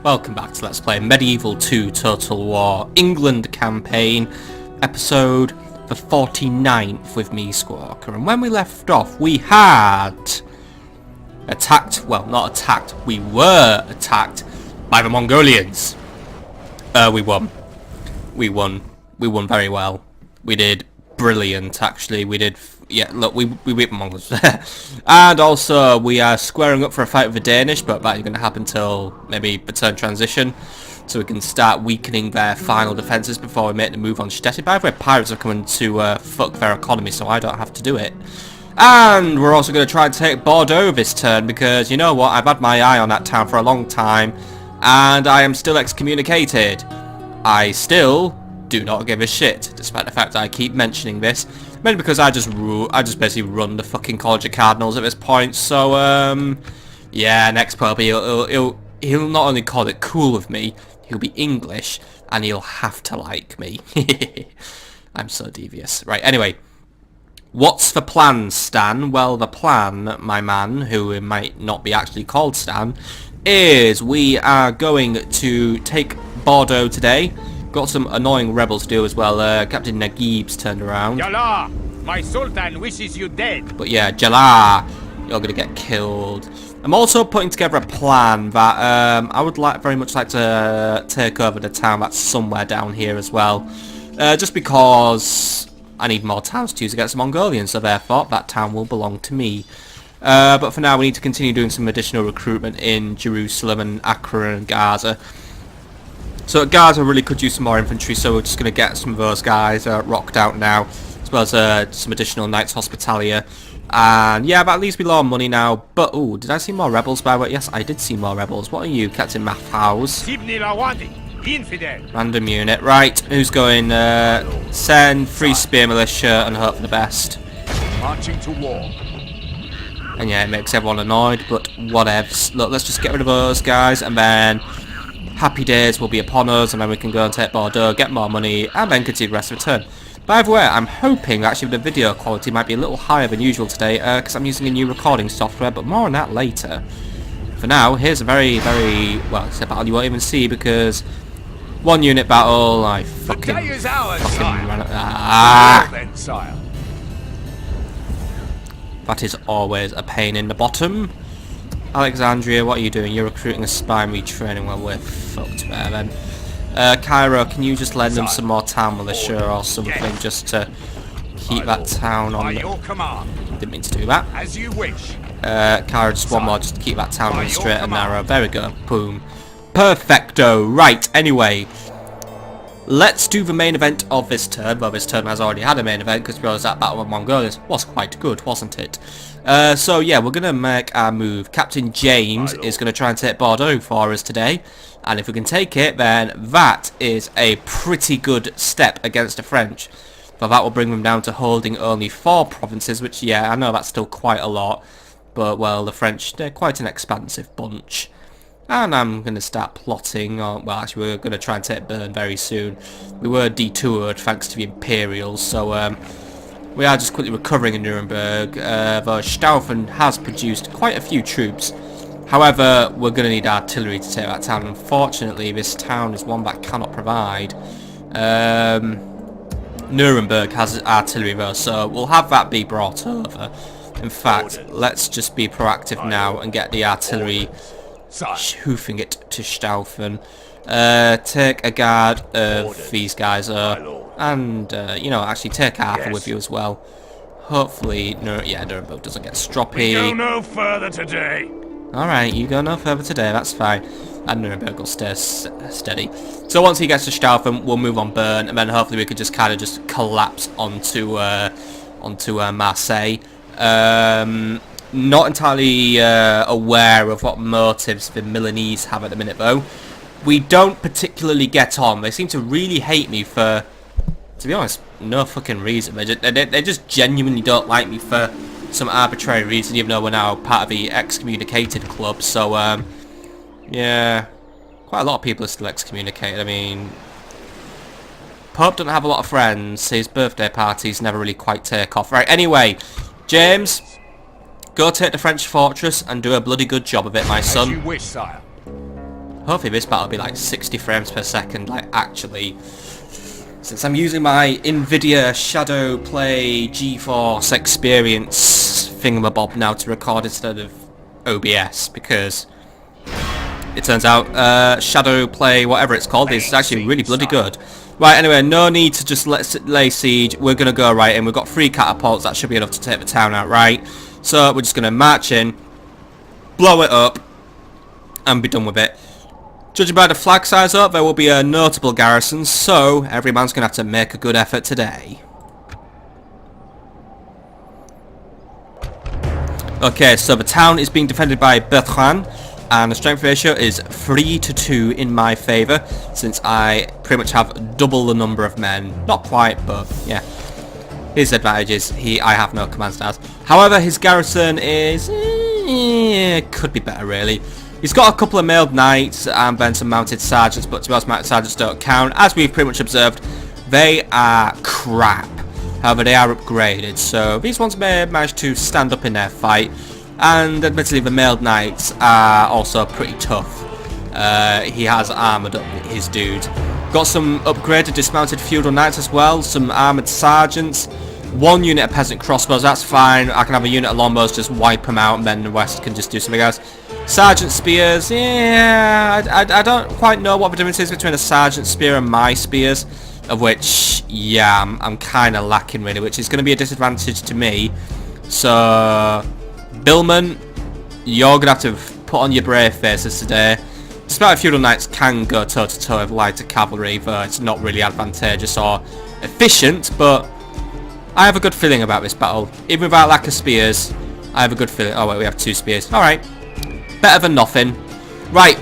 Welcome back to Let's Play Medieval 2 Total War England Campaign, episode the 49th with me, Squawker. And when we left off, we had attacked, well, not attacked, we were attacked by the Mongolians. We won. We won very well. We did brilliant, actually. We did, yeah, look, we beat the Mongols. And also, we are squaring up for a fight with the Danish, but that is going to happen till maybe the turn transition. So we can start weakening their final defences before we make the move on Stettin. By the way, pirates are coming to fuck their economy, so I don't have to do it. And we're also going to try and take Bordeux this turn, because you know what, I've had my eye on that town for a long time, and I am still excommunicated. I still do not give a shit, despite the fact that I keep mentioning this. Mainly because I just basically run the fucking College of Cardinals at this point. So yeah, next Pope he'll not only call it cool with me, he'll be English and he'll have to like me. I'm so devious. Right, anyway. What's the plan, Stan? Well, the plan, my man, who might not be actually called Stan, is we are going to take Bordeux today. Got some annoying rebels to do as well. Captain Naguib's turned around. Jala, my sultan wishes you dead. But yeah, Jala, you're gonna get killed. I'm also putting together a plan that I would very much like to take over the town that's somewhere down here as well. Just because I need more towns to use against the Mongolians, so therefore that town will belong to me. But for now, we need to continue doing some additional recruitment in Jerusalem and Accra and Gaza. So Gaza really could use some more infantry, so we're just going to get some of those guys rocked out now, as well as some additional Knights Hospitalia. And yeah, that leaves me low on money now. But oh, did I see more rebels by the way? Yes, I did see more rebels. What are you, Captain Maffhouse? Random unit. Right, who's going? Send free spear militia and hope for the best. Marching to war. And yeah, it makes everyone annoyed, but whatevs. Look, let's just get rid of those guys, and then happy days will be upon us, and then we can go and take Bordeux, get more money, and then continue the rest of the turn. By the way, I'm hoping actually the video quality might be a little higher than usual today, because I'm using a new recording software, but more on that later. For now, here's a very, well, it's a battle you won't even see, because one unit battle, I fucking ran it. That is always a pain in the bottom. Alexandria, what are you doing? You're recruiting a spy and retraining. Well, we're fucked there then. Cairo, can you just lend them some more town militia or something just to keep that town on the... Didn't mean to do that. As you wish. Cairo, just one more just to keep that town on the straight and narrow. There we go. Boom. Perfecto. Right, anyway. Let's do the main event of this turn. Well, this turn has already had a main event because we realised that Battle of Mongolians was quite good, wasn't it? So yeah, we're going to make our move. Captain James is going to try and take Bordeux for us today. And if we can take it, then that is a pretty good step against the French. But that will bring them down to holding only 4 provinces, which, yeah, I know that's still quite a lot. But, well, the French, they're quite an expansive bunch. And I'm going to start plotting on... Well, actually, we're going to try and take Bern very soon. We were detoured thanks to the Imperials, so we are just quickly recovering in Nuremberg. Though Stauffen has produced quite a few troops. However, we're going to need artillery to take that town. Unfortunately, this town is one that cannot provide. Nuremberg has artillery though, so we'll have that be brought over. In fact, let's just be proactive now and get the artillery hoofing it to Stauffen. Take a guard of these guys, and you know, actually take Arthur with you as well. Hopefully, Nuremberg doesn't get stroppy. Go no further today. Alright, you go no further today, that's fine. And Nuremberg will stay steady. So once he gets to Stauffen, we'll move on Bern, and then hopefully we could just kind of just collapse onto Marseille. Not entirely aware of what motives the Milanese have at the minute, though. We don't particularly get on. They seem to really hate me for, to be honest, no fucking reason. They just genuinely don't like me for some arbitrary reason, even though we're now part of the excommunicated club. So, yeah, quite a lot of people are still excommunicated. I mean, Pope doesn't have a lot of friends. His birthday parties never really quite take off. Right, anyway, James, go take the French fortress and do a bloody good job of it, my son. As you wish, sire. Hopefully this battle will be like 60 frames per second, like actually. Since I'm using my Nvidia Shadow Play GeForce Experience thingamabob now to record instead of OBS, because it turns out Shadow Play, whatever it's called, is actually really bloody good. Right, anyway, no need to just lay siege. We're going to go right in. We've got 3 catapults. That should be enough to take the town out, right? So we're just going to march in, blow it up, and be done with it. Judging by the flag size up, there will be a notable garrison, so every man's going to have to make a good effort today. Okay, so the town is being defended by Betrand, and the strength ratio is 3-2 in my favour, since I pretty much have double the number of men. Not quite, but yeah. His advantage is I have no command stars. However, his garrison is... could be better, really. He's got a couple of mailed knights and then some mounted sergeants, but to be honest, mounted sergeants don't count. As we've pretty much observed, they are crap. However, they are upgraded, so these ones may manage to stand up in their fight. And admittedly, the mailed knights are also pretty tough. He has armoured up his dude. Got some upgraded dismounted feudal knights as well, some armoured sergeants. 1 unit of peasant crossbows, that's fine. I can have a unit of longbows, just wipe them out, and then the West can just do something else. Sergeant spears, yeah, I don't quite know what the difference is between a sergeant spear and my spears, of which, yeah, I'm kind of lacking really, which is going to be a disadvantage to me. So, Billman, you're going to have to put on your brave faces today. Despite feudal knights can go toe-to-toe with lighter cavalry, though it's not really advantageous or efficient, but I have a good feeling about this battle. Even without lack of spears, I have a good feeling. Oh wait, we have 2 spears. Alright. Better than nothing. Right.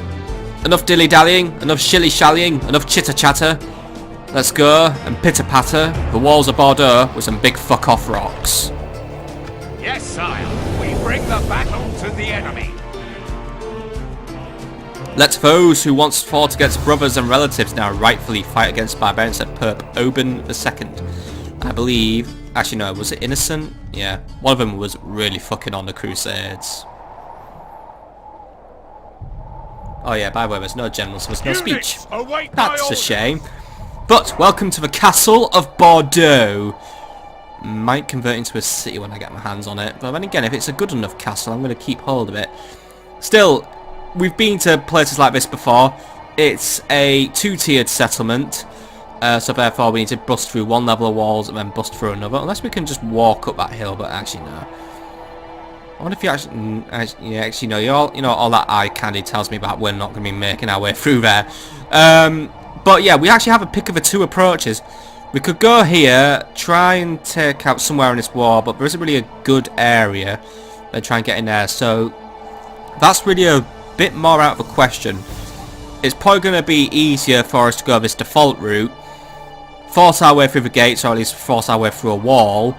Enough dilly-dallying, enough shilly-shallying, enough chitter-chatter. Let's go and pitter-patter the walls of Bordeux with some big fuck-off rocks. Yes, sire. We bring the battle to the enemy. Let those who once fought against brothers and relatives now rightfully fight against barbarians, said Pope Urban II. I believe... Actually, no, was it Innocent? Yeah. One of them was really fucking on the Crusades. Oh yeah, by the way, there's no general, so there's no speech. That's a shame. But, welcome to the castle of Bordeux. Might convert into a city when I get my hands on it. But then again, if it's a good enough castle, I'm going to keep hold of it. Still, we've been to places like this before. It's a 2-tiered settlement. So therefore we need to bust through 1 level of walls and then bust through another. Unless we can just walk up that hill, but actually no. I wonder if you actually no, all that eye candy tells me about we're not going to be making our way through there. But yeah, we actually have a pick of the 2 approaches. We could go here, try and take out somewhere in this wall, but there isn't really a good area. Then try and get in there. So that's really a bit more out of the question. It's probably going to be easier for us to go this default route. Force our way through the gates, or at least force our way through a wall.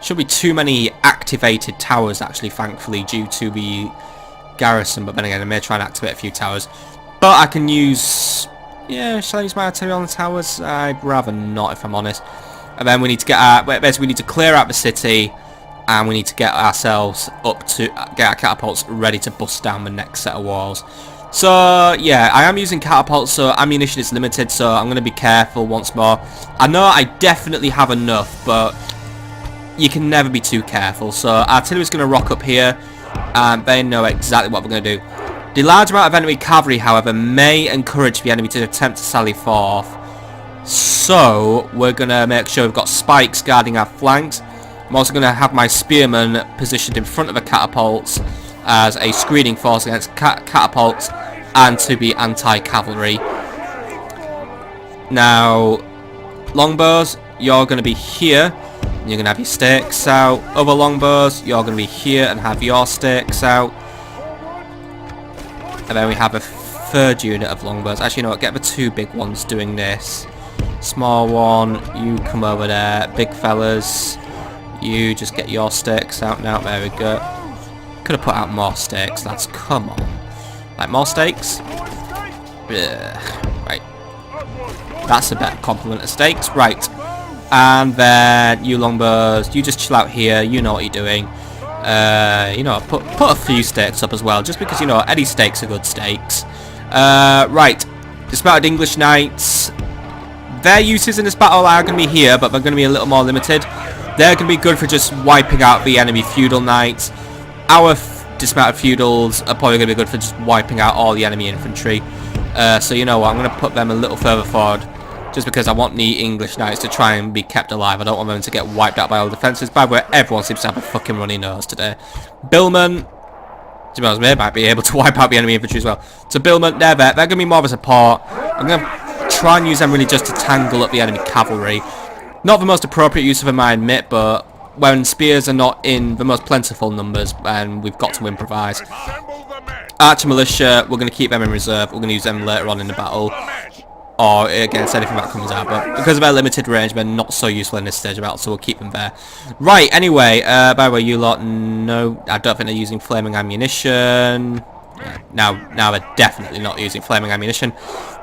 Should be too many activated towers, actually, thankfully, due to the garrison. But then again, I may try and activate a few towers. But I can use... Yeah, shall I use my artillery on the towers? I'd rather not, if I'm honest. And then we need to get our... Basically, we need to clear out the city. And we need to get ourselves up to... Get our catapults ready to bust down the next set of walls. So, yeah, I am using catapults, so ammunition is limited, so I'm going to be careful once more. I know I definitely have enough, but you can never be too careful. So, artillery is going to rock up here, and they know exactly what we're going to do. The large amount of enemy cavalry, however, may encourage the enemy to attempt to sally forth. So, we're going to make sure we've got spikes guarding our flanks. I'm also going to have my spearmen positioned in front of the catapults as a screening force against catapults and to be anti-cavalry. Now, longbows, you're going to be here. You're going to have your stakes out. Other longbows, you're going to be here and have your stakes out. And then we have a 3rd unit of longbows. Actually, you know what? Get the 2 big ones doing this. Small one, you come over there. Big fellas, you just get your stakes out now. There we go. Could have put out more stakes, lads. Come on. Like, more stakes? Right. That's a better complement of stakes. Right. And then, you longbows, you just chill out here. You know what you're doing. You know, put a few stakes up as well. Just because, you know, any stakes are good stakes. Right. Dismounted English Knights. Their uses in this battle are going to be here, but they're going to be a little more limited. They're going to be good for just wiping out the enemy feudal knights. Our dismounted feudals are probably going to be good for just wiping out all the enemy infantry. So you know what, I'm going to put them a little further forward, just because I want the English knights to try and be kept alive. I don't want them to get wiped out by all defences. By the way, everyone seems to have a fucking runny nose today. Billman, to be honest, they might be able to wipe out the enemy infantry as well. So Billman, they're there. They're going to be more of a support. I'm going to try and use them really just to tangle up the enemy cavalry. Not the most appropriate use of them, I admit, but when spears are not in the most plentiful numbers, and we've got to improvise. Archer militia, we're going to keep them in reserve. We're going to use them later on in the battle, or against anything that comes out, but because of their limited range, they're not so useful in this stage of battle, so we'll keep them there. Right, anyway, by the way, you lot, no, I don't think they're using flaming ammunition. Now they're definitely not using flaming ammunition.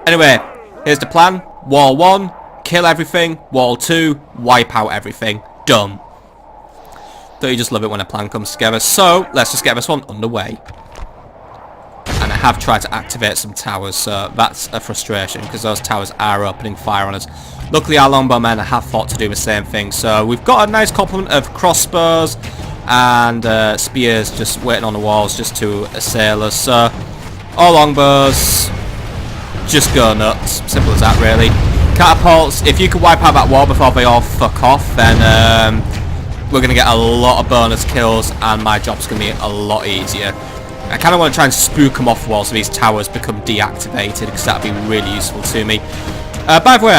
Anyway, here's the plan. Wall 1, kill everything. Wall 2, wipe out everything. Done. Don't you just love it when a plan comes together? So, let's just get this one underway. And I have tried to activate some towers, so that's a frustration, because those towers are opening fire on us. Luckily, our longbowmen have thought to do the same thing, so we've got a nice complement of crossbows and spears just waiting on the walls just to assail us. So, all longbows, just go nuts. Simple as that, really. Catapults, if you can wipe out that wall before they all fuck off, then we're going to get a lot of bonus kills, and my job's going to be a lot easier. I kind of want to try and spook them off the wall so these towers become deactivated, because that would be really useful to me. By the way,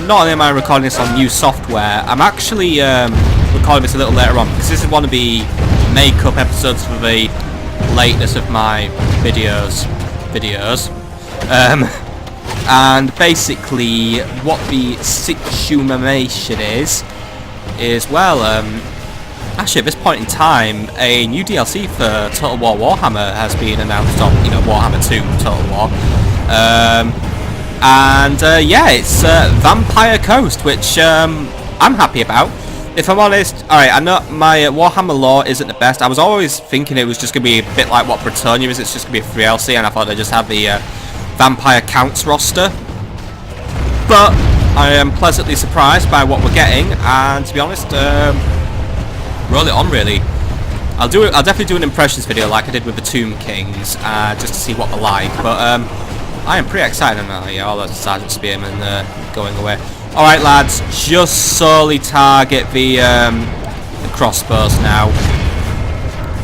not only am I recording this on new software, I'm actually recording this a little later on, because this is one of the makeup episodes for the lateness of my videos. And basically, what the situation is, well, actually, at this point in time, a new DLC for Total War Warhammer has been announced on, Warhammer 2 Total War. Yeah, it's Vampire Coast, which I'm happy about. If I'm honest, alright, I know my Warhammer lore isn't the best. I was always thinking it was just going to be a bit like what Bretonnia is. It's just going to be a 3LC, and I thought they just had the Vampire Counts roster. But I am pleasantly surprised by what we're getting, and to be honest, roll it on, really. I'll definitely do an impressions video like I did with the Tomb Kings, just to see what they're like. But I am pretty excited now. Yeah, all those Sergeant Spearmen going away. All right, lads, just solely target the crossbows now.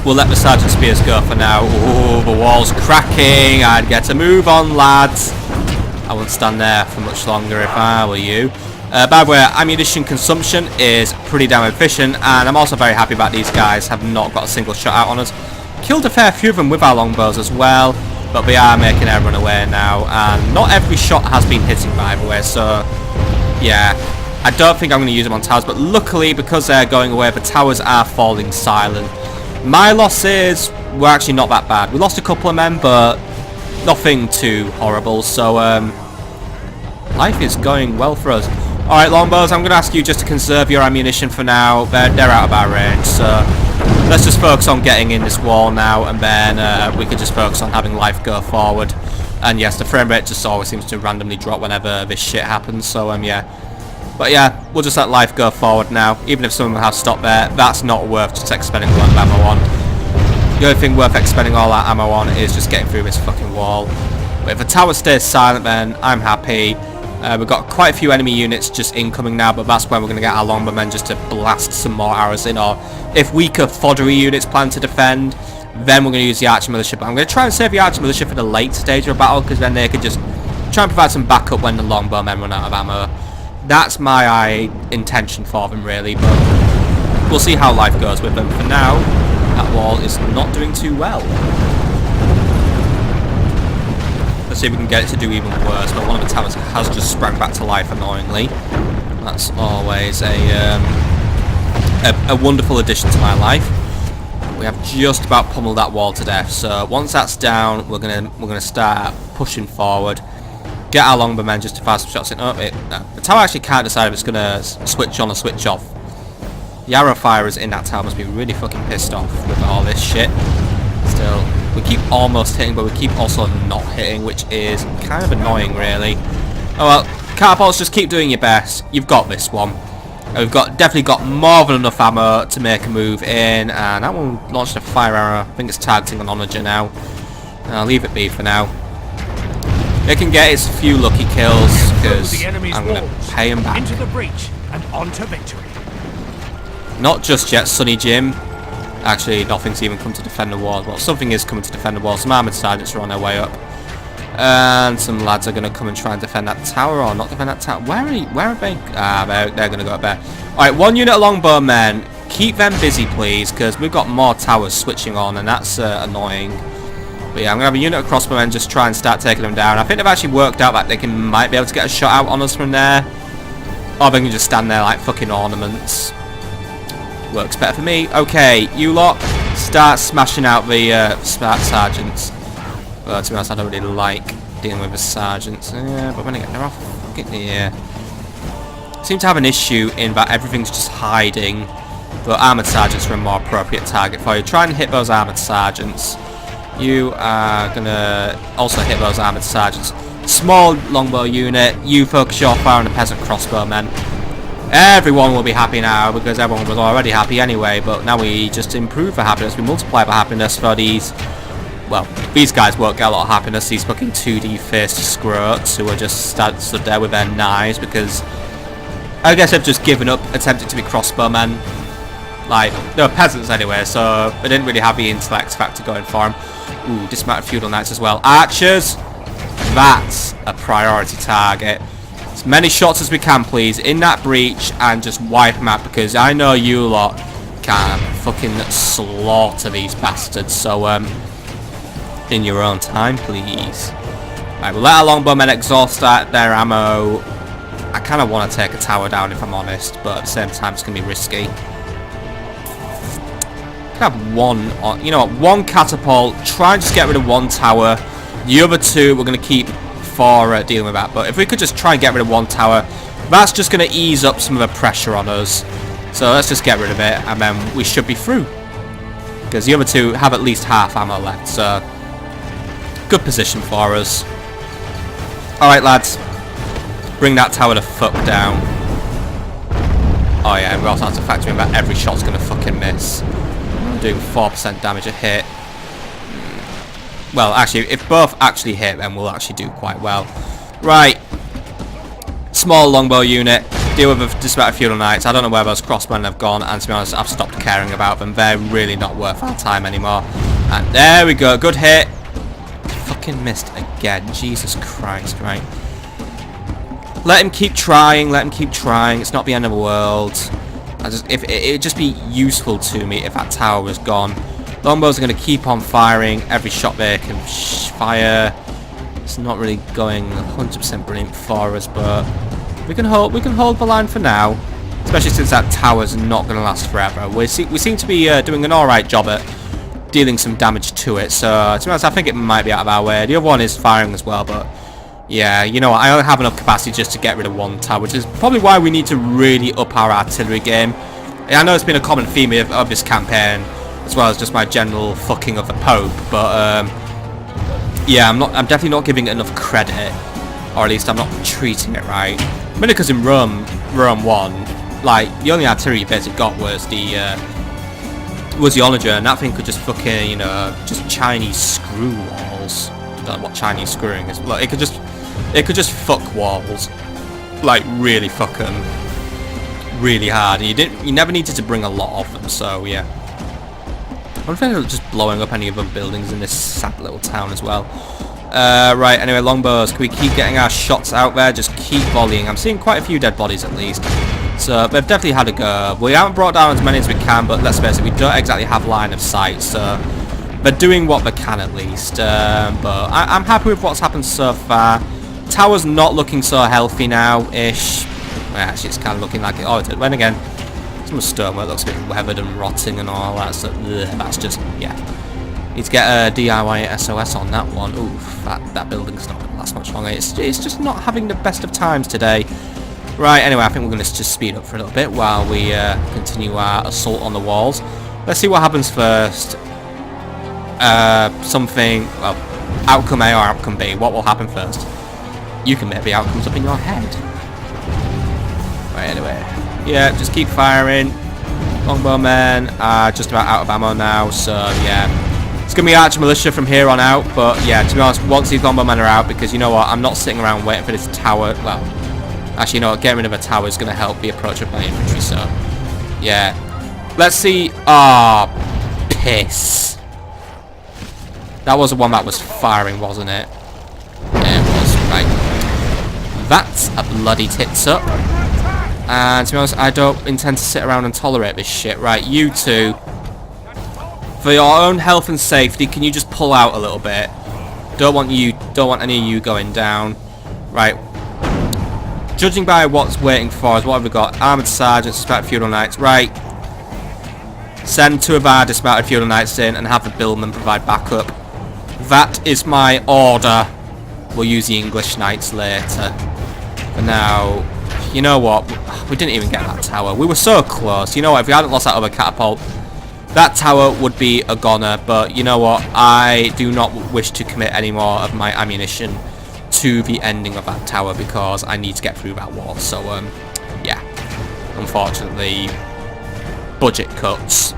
We'll let the Sergeant Spears go for now. Oh, the wall's cracking. I'd get a move on, lads. I wouldn't stand there for much longer if I were you. By the way, ammunition consumption is pretty damn efficient, and I'm also very happy that these guys have not got a single shot out on us. Killed a fair few of them with our longbows as well, but they are making their run away now, and not every shot has been hitting, by the way, so yeah, I don't think I'm going to use them on towers, but luckily, because they're going away, the towers are falling silent. My losses were actually not that bad. We lost a couple of men, but nothing too horrible, so life is going well for us. Alright, longbows, I'm going to ask you just to conserve your ammunition for now. They're out of our range, so let's just focus on getting in this wall now, and then we can just focus on having life go forward. And yes, the frame rate just always seems to randomly drop whenever this shit happens, so yeah. But yeah, we'll just let life go forward now. Even if someone has stopped there, that's not worth just expending a lot of ammo on. The only thing worth expending all that ammo on is just getting through this fucking wall. But if the tower stays silent, then I'm happy. We've got quite a few enemy units just incoming now, but that's when we're going to get our longbowmen just to blast some more arrows in. Or if weaker foddery units plan to defend, then we're going to use the archer militia. But I'm going to try and save the archer militia for the late stage of a battle, because then they could just try and provide some backup when the longbowmen run out of ammo. That's my intention for them, really, but we'll see how life goes with them. For now, that wall is not doing too well. Let's see if we can get it to do even worse, but one of the towers has just sprang back to life, annoyingly. That's always a wonderful addition to my life. We have just about pummeled that wall to death, so once that's down, we're gonna start pushing forward. Get our longbowmen just to fire some shots in. Oh, the tower actually can't decide if it's gonna switch on or switch off. The arrow firers in that tower must be really fucking pissed off with all this shit. Still, We keep almost hitting, but we keep also not hitting, which is kind of annoying, really. Oh well, catapults, just keep doing your best. You've got this one. We've definitely got more than enough ammo to make a move in, and that one launched a fire arrow. I think it's targeting an onager now. I'll leave it be for now. It can get its few lucky kills because I'm going to pay him back. Into the breach and on to victory. Not just yet, Sonny Jim. Actually, nothing's even come to defend the walls. Well, something is coming to defend the walls. Some armoured sergeants are on their way up. And some lads are going to come and try and defend that tower, or not defend that tower. Where are they? They're going to go up there. Alright, 1 unit of longbowmen. Keep them busy, please, because we've got more towers switching on, and that's annoying. But yeah, I'm going to have a unit of crossbowmen just try and start taking them down. I think they've actually worked out that they might be able to get a shot out on us from there. Or they can just stand there like fucking ornaments. Works better for me. Okay, you lot, start smashing out the sergeants. Well, to be honest, I don't really like dealing with the sergeants. Yeah, but when again, they're off fucking here. Seem to have an issue in that everything's just hiding. But armoured sergeants are a more appropriate target for you. Try and hit those armoured sergeants. You are gonna also hit those armoured sergeants. Small longbow unit, you focus your fire on the peasant crossbowmen. Everyone will be happy now because everyone was already happy anyway, but now we just improve the happiness. We multiply the happiness for these. Well, these guys won't get a lot of happiness, these fucking 2D faced scroats who are just stood there with their knives because I guess they've just given up attempting to be crossbowmen. Like, they were peasants anyway, so they didn't really have the intellect factor going for them. Ooh, dismounted feudal knights as well. Archers! That's a priority target. As many shots as we can, please, in that breach and just wipe them out because I know you lot can fucking slaughter these bastards. So, in your own time, please. Right, we'll let our longbowmen exhaust their ammo. I kind of want to take a tower down if I'm honest, but at the same time, it's going to be risky. Have one, you know what, one catapult, try and just get rid of one tower. The other two we're going to keep for dealing with that, but if we could just try and get rid of one tower, that's just going to ease up some of the pressure on us. So let's just get rid of it and then we should be through, because the other two have at least half ammo left, so good position for us. Alright lads, bring that tower the fuck down. Oh yeah, and we also have to factor in that every shot's going to fucking miss. Doing 4% damage a hit. Well, actually, if both actually hit, then we'll actually do quite well. Right. Small longbow unit. Deal with the dismounted feudal knights. I don't know where those crossbowmen have gone, and to be honest, I've stopped caring about them. They're really not worth our time anymore. And there we go. Good hit. Fucking missed again. Jesus Christ, right. Let him keep trying. Let him keep trying. It's not the end of the world. It'd just be useful to me if that tower was gone. Longbows are going to keep on firing every shot they can fire. It's not really going 100% brilliant for us, but we can hold the line for now, especially since that tower's not going to last forever. We seem to be doing an alright job at dealing some damage to it, so to be honest, I think it might be out of our way. The other one is firing as well, but yeah, you know what, I only have enough capacity just to get rid of one tower, which is probably why we need to really up our artillery game. I know it's been a common theme of this campaign, as well as just my general fucking of the Pope, but yeah, I'm definitely not giving it enough credit, or at least I'm not treating it right. Mainly because in Rome 1, like, the only artillery you basically got was the onager, and that thing could just fucking, you know, just Chinese screw walls. I don't know what Chinese screwing is. Look, it could just fuck walls, like really fuck them, really hard. And you never needed to bring a lot of them. So yeah, I wonder if they're just blowing up any of the buildings in this sad little town as well. Right. Anyway, longbows. Can we keep getting our shots out there? Just keep volleying. I'm seeing quite a few dead bodies at least. So they've definitely had a go. We haven't brought down as many as we can, but let's face it, we don't exactly have line of sight. So they're doing what they can at least, but I'm happy with what's happened so far. Tower's not looking so healthy now-ish. Well, actually, it's kind of looking like it. Oh, then again, some stonework looks a bit weathered and rotting and all that. So that's just, yeah. Need to get a DIY SOS on that one. Oof, that building's not going to last much longer. It's just not having the best of times today. Right, anyway, I think we're going to just speed up for a little bit while we continue our assault on the walls. Let's see what happens first. something, well, outcome A or outcome B. What will happen first? You can make the outcomes up in your head. Right, anyway. Yeah, just keep firing. Longbowmen are just about out of ammo now, so yeah. It's going to be Archer Militia from here on out, but yeah, to be honest, once these longbowmen are out, because you know what, I'm not sitting around waiting for this tower. Well, actually, you know what, getting rid of a tower is going to help the approach of my infantry, so yeah. Let's see. Ah, piss. That was the one that was firing, wasn't it? Yeah, it was. Right. That's a bloody tits up. And to be honest, I don't intend to sit around and tolerate this shit. Right, you two. For your own health and safety, can you just pull out a little bit? Don't want any of you going down. Right. Judging by what's waiting for us, what have we got? Armoured Sergeants, Dismounted Feudal Knights. Right. Send 2 of our Dismounted Feudal Knights in and have the Billmen provide backup. That is my order. We'll use the English Knights later. But now, you know what? We didn't even get that tower. We were so close. You know what? If we hadn't lost that other catapult, that tower would be a goner. But you know what? I do not wish to commit any more of my ammunition to the ending of that tower because I need to get through that wall. So, yeah. Unfortunately, budget cuts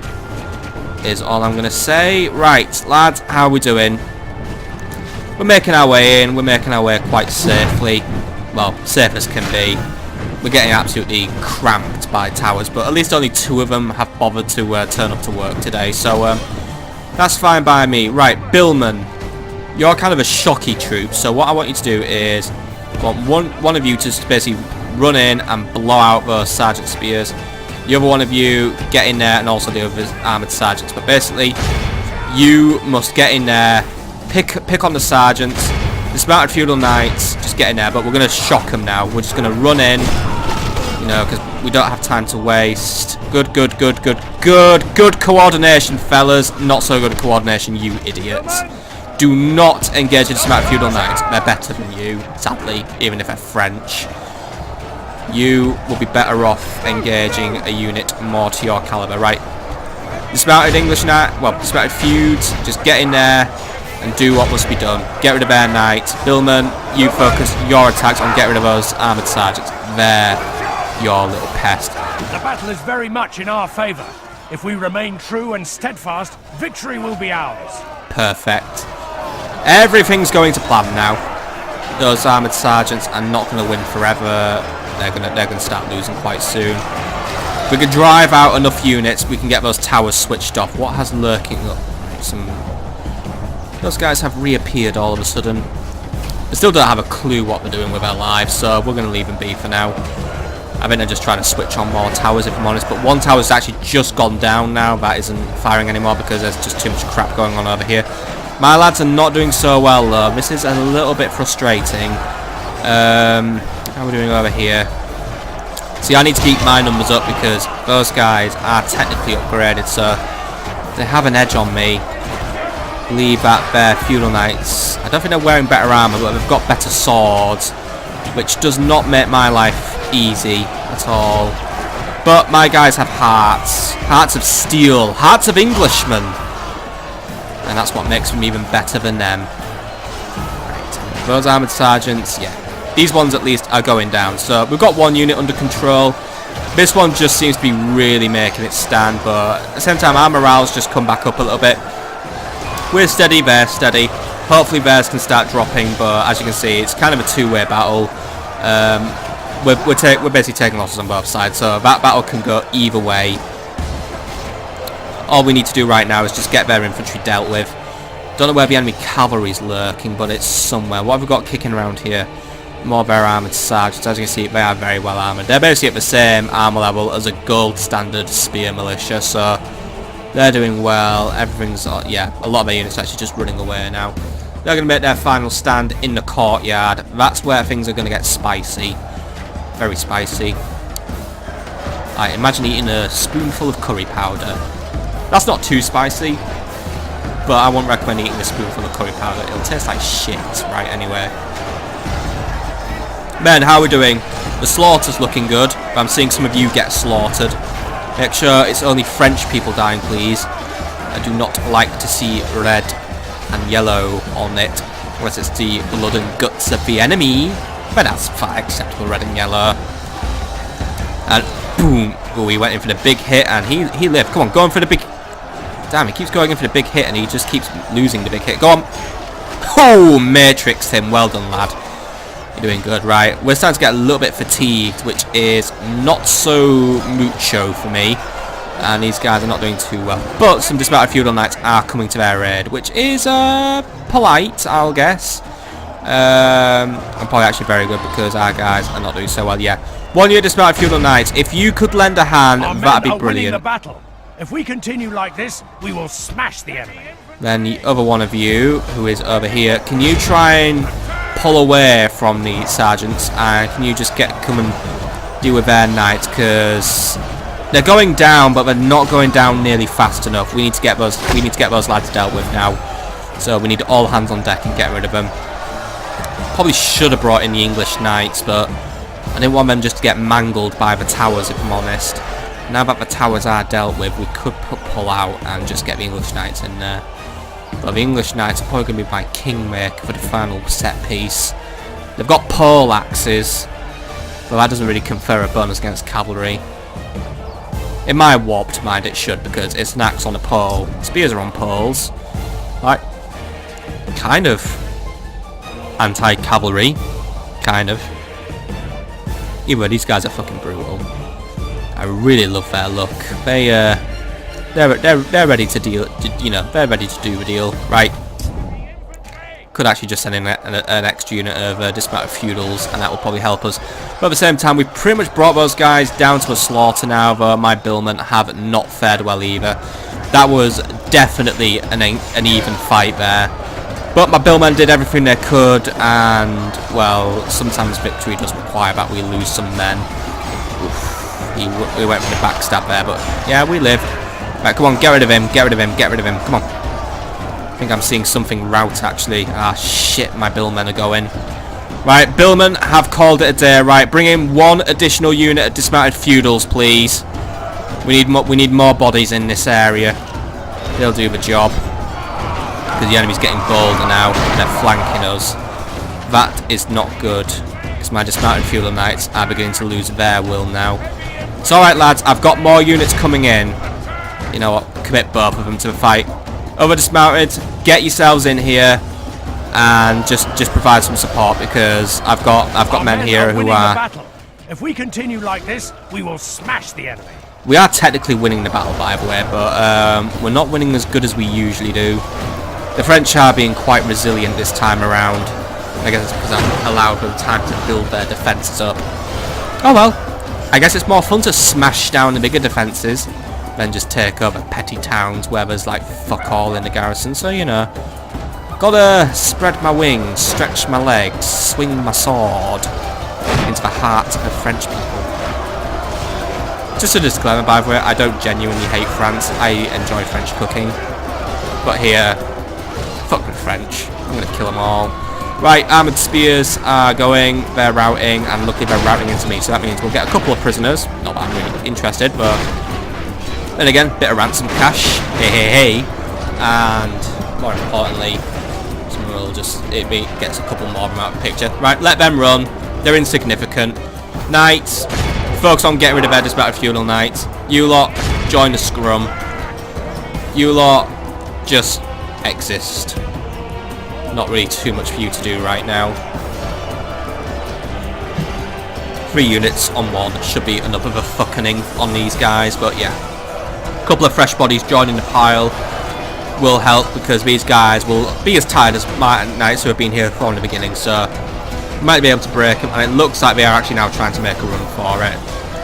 is all I'm going to say. Right, lads, how are we doing? We're making our way in. We're making our way quite safely. Well, safe as can be. We're getting absolutely cramped by towers, but at least only 2 of them have bothered to turn up to work today, so that's fine by me. Right, Billman, you're kind of a shocky troop, so what I want you to do is I want one of you to basically run in and blow out those sergeant spears. The other one of you get in there and also the other armoured sergeants, but basically you must get in there, pick on the sergeants. Dismounted Feudal Knights, just get in there, but we're going to shock them now. We're just going to run in, you know, because we don't have time to waste. Good coordination, fellas. Not so good coordination, you idiots. Do not engage the Dismounted Feudal Knights. They're better than you, sadly, even if they're French. You will be better off engaging a unit more to your caliber. Right, Dismounted English Knight, well, Dismounted Feuds, just get in there and do what must be done. Get rid of their knights. Billman, you focus your attacks on get rid of those armoured sergeants. They're your little pest. The battle is very much in our favour. If we remain true and steadfast, victory will be ours. Perfect. Everything's going to plan now. Those armoured sergeants are not going to win forever. They're gonna start losing quite soon. If we can drive out enough units, we can get those towers switched off. What has lurking up? Those guys have reappeared all of a sudden. They still don't have a clue what they're doing with their lives, so we're going to leave them be for now. I think they're just trying to switch on more towers, if I'm honest. But one tower's actually just gone down now. That isn't firing anymore because there's just too much crap going on over here. My lads are not doing so well, though. This is a little bit frustrating. How are we doing over here? See, I need to keep my numbers up because those guys are technically upgraded, so they have an edge on me. Believe that their Feudal Knights, I don't think they're wearing better armour, but they've got better swords, which does not make my life easy at all. But my guys have hearts. Hearts of steel. Hearts of Englishmen. And that's what makes them even better than them. Right. Those armoured sergeants, yeah. These ones at least are going down. So we've got one unit under control. This one just seems to be really making it stand, but at the same time our morale's just come back up a little bit. We're steady, they're steady. Hopefully theirs can start dropping, but as you can see, it's kind of a two-way battle. We're basically taking losses on both sides, so that battle can go either way. All we need to do right now is just get their infantry dealt with. Don't know where the enemy cavalry's lurking, but it's somewhere. What have we got kicking around here? More of their armoured sergeants. As you can see, they are very well armoured. They're basically at the same armour level as a gold standard spear militia, so they're doing well. Everything's, yeah, a lot of their units are actually just running away now. They're going to make their final stand in the courtyard. That's where things are going to get spicy. Very spicy. I imagine eating a spoonful of curry powder. That's not too spicy, but I wouldn't recommend eating a spoonful of curry powder. It'll taste like shit, right, anyway. Men, how are we doing? The slaughter's looking good, but I'm seeing some of you get slaughtered. Make sure it's only French people dying, please. I do not like to see red and yellow on it, unless it's the blood and guts of the enemy. But that's fine, acceptable, red and yellow. And boom! Oh, he went in for the big hit, and he lived. Come on, go in for the big... Damn, he keeps going in for the big hit, and he just keeps losing the big hit. Go on! Oh, matrixed him. Well done, lad. You're doing good, right? We're starting to get a little bit fatigued, which is not so mucho for me. And these guys are not doing too well. But some dismounted feudal knights are coming to their aid, which is polite, I'll guess. I'm probably actually very good because our guys are not doing so well. Yeah, 1 year dismounted feudal knights. If you could lend a hand, that'd be brilliant. The battle. If we continue like this, we will smash the enemy. Then the other one of you, who is over here, can you try and pull away from the sergeants, and can you just come and deal with their knights, because they're going down, but they're not going down nearly fast enough. We need to get those lads dealt with now. So we need all hands on deck and get rid of them. Probably should have brought in the English knights, but I didn't want them just to get mangled by the towers, if I'm honest. Now that the towers are dealt with, we could pull out and just get the English knights in there. But the English knights are probably going to be my kingmaker for the final set piece. They've got pole axes, but that doesn't really confer a bonus against cavalry. In my warped mind it should, because it's an axe on a pole. Spears are on poles. Like, kind of anti-cavalry. Kind of. Either these guys are fucking brutal. I really love their look. They're ready to deal. You know, they're ready to do the deal. Right. Could actually just send in an extra unit of dismounted feudals, and that will probably help us. But at the same time, we've pretty much brought those guys down to a slaughter now, though my billmen have not fared well either. That was definitely an even fight there. But my billmen did everything they could, and, well, sometimes victory does require that we lose some men. Oof. We went for the backstab there, but yeah, we lived. Right, come on, get rid of him, get rid of him, get rid of him, come on. I think I'm seeing something rout, actually. Ah, shit, my billmen are going. Right, billmen have called it a day. Right, bring in one additional unit of dismounted feudals, please. We need more bodies in this area. They'll do the job. Because the enemy's getting bolder now, and they're flanking us. That is not good. Because my dismounted feudal knights are beginning to lose their will now. It's alright, lads, I've got more units coming in. You know what, commit both of them to the fight. Over dismounted, get yourselves in here and just provide some support, because I've got men here who are... If we continue like this, we will smash the enemy. We are technically winning the battle, by the way, but we're not winning as good as we usually do. The French are being quite resilient this time around. I guess it's because I've allowed them time to build their defences up. Oh well, I guess it's more fun to smash down the bigger defences than just take over petty towns where there's like fuck all in the garrison. So, you know, gotta spread my wings, stretch my legs, swing my sword into the heart of French people. Just a disclaimer, by the way, I don't genuinely hate France. I enjoy French cooking. But here, fuck the French. I'm gonna kill them all. Right, armoured spears are going, they're routing, and luckily they're routing into me, so that means we'll get a couple of prisoners. Not that I'm really interested, but... then again, bit of ransom cash, hey, and more importantly, we'll just gets a couple more of them out of the picture. Right, let them run. They're insignificant. Knights, focus on getting rid of their dismounted feudal knights. You lot, join the scrum. You lot, just exist. Not really too much for you to do right now. 3 units on 1 should be enough of a fucking on these guys, but yeah. Couple of fresh bodies joining the pile will help, because these guys will be as tired as my knights who have been here from the beginning, so we might be able to break them, and it looks like they are actually now trying to make a run for it.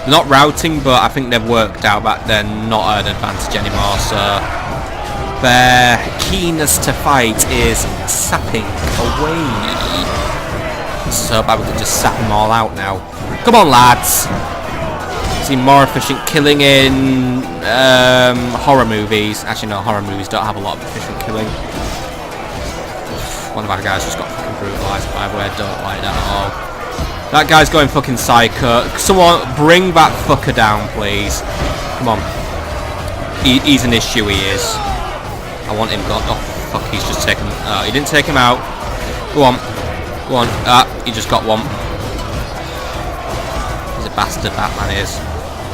They're not routing, but I think they've worked out that they're not at an advantage anymore, so their keenness to fight is sapping away. So bad we can just sap them all out now. Come on, lads! See more efficient killing in horror movies. Actually, no, horror movies don't have a lot of efficient killing. One of our guys just got fucking brutalised, by the way. I don't like that at all. That guy's going fucking psycho. Someone bring that fucker down, please. Come on. He's an issue, he is. I want him gone. Oh, fuck, he's just taken... he didn't take him out. Go on. Go on. He just got one. He's a bastard, that man is.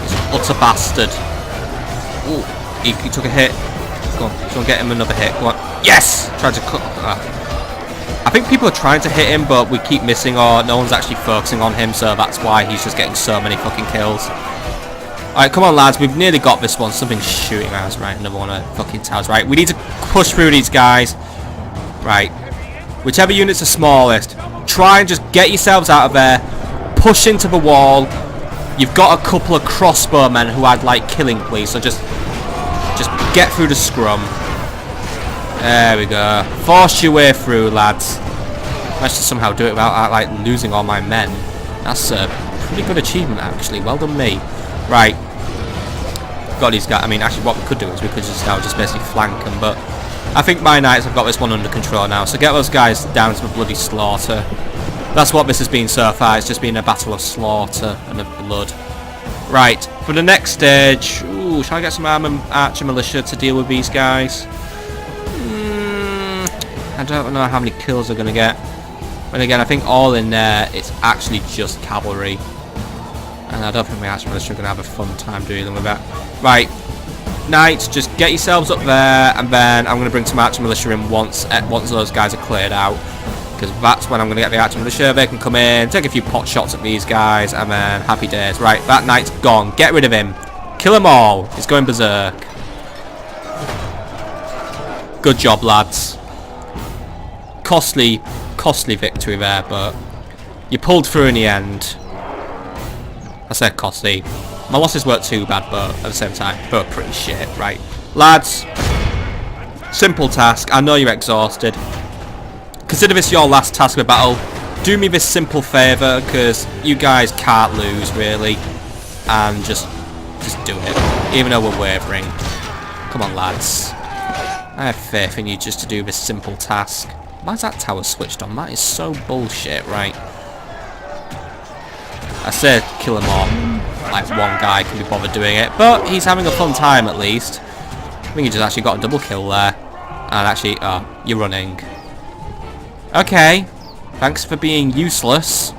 He's an utter bastard. Ooh, he took a hit. Go on, get him another hit. Go on. Yes! Tried to cut... I think people are trying to hit him, but we keep missing, or no one's actually focusing on him, so that's why he's just getting so many fucking kills. Alright, come on, lads. We've nearly got this one. Something's shooting at us. Right, another one of fucking towers. Right, we need to push through these guys. Right. Whichever units are smallest, try and just get yourselves out of there. Push into the wall. You've got a couple of crossbowmen who I'd like killing, please. So just get through the scrum. There we go. Force your way through, lads. Managed to somehow do it without like losing all my men. That's a pretty good achievement, actually. Well done, me. Right. Got these guys. I mean, actually, what we could do is we could just now just basically flank them. But I think my knights have got this one under control now. So get those guys down to the bloody slaughter. That's what this has been so far. It's just been a battle of slaughter and of blood. Right. For the next stage, ooh, shall I get some archer militia to deal with these guys? I don't know how many kills they're going to get. But again, I think all in there, it's actually just cavalry. And I don't think the archer militia are going to have a fun time dealing with that. Right. Knights, just get yourselves up there, and then I'm going to bring some archer militia in once those guys are cleared out. Because that's when I'm going to get the archer militia. They can come in, take a few pot shots at these guys, and then happy days. Right, that knight's gone. Get rid of him. Kill them all. He's going berserk. Good job, lads. Costly victory there, but you pulled through in the end. I said costly. My losses weren't too bad, but at the same time, they were pretty shit. Right, lads. Simple task. I know you're exhausted. Consider this your last task of battle. Do me this simple favour, because you guys can't lose, really. And just do it, even though we're wavering. Come on, lads. I have faith in you just to do this simple task. Why is that tower switched on? That is so bullshit, right? I said kill them all. Like one guy can be bothered doing it, but he's having a fun time at least. I think he just actually got a double kill there. And actually, oh, you're running. Okay, thanks for being useless.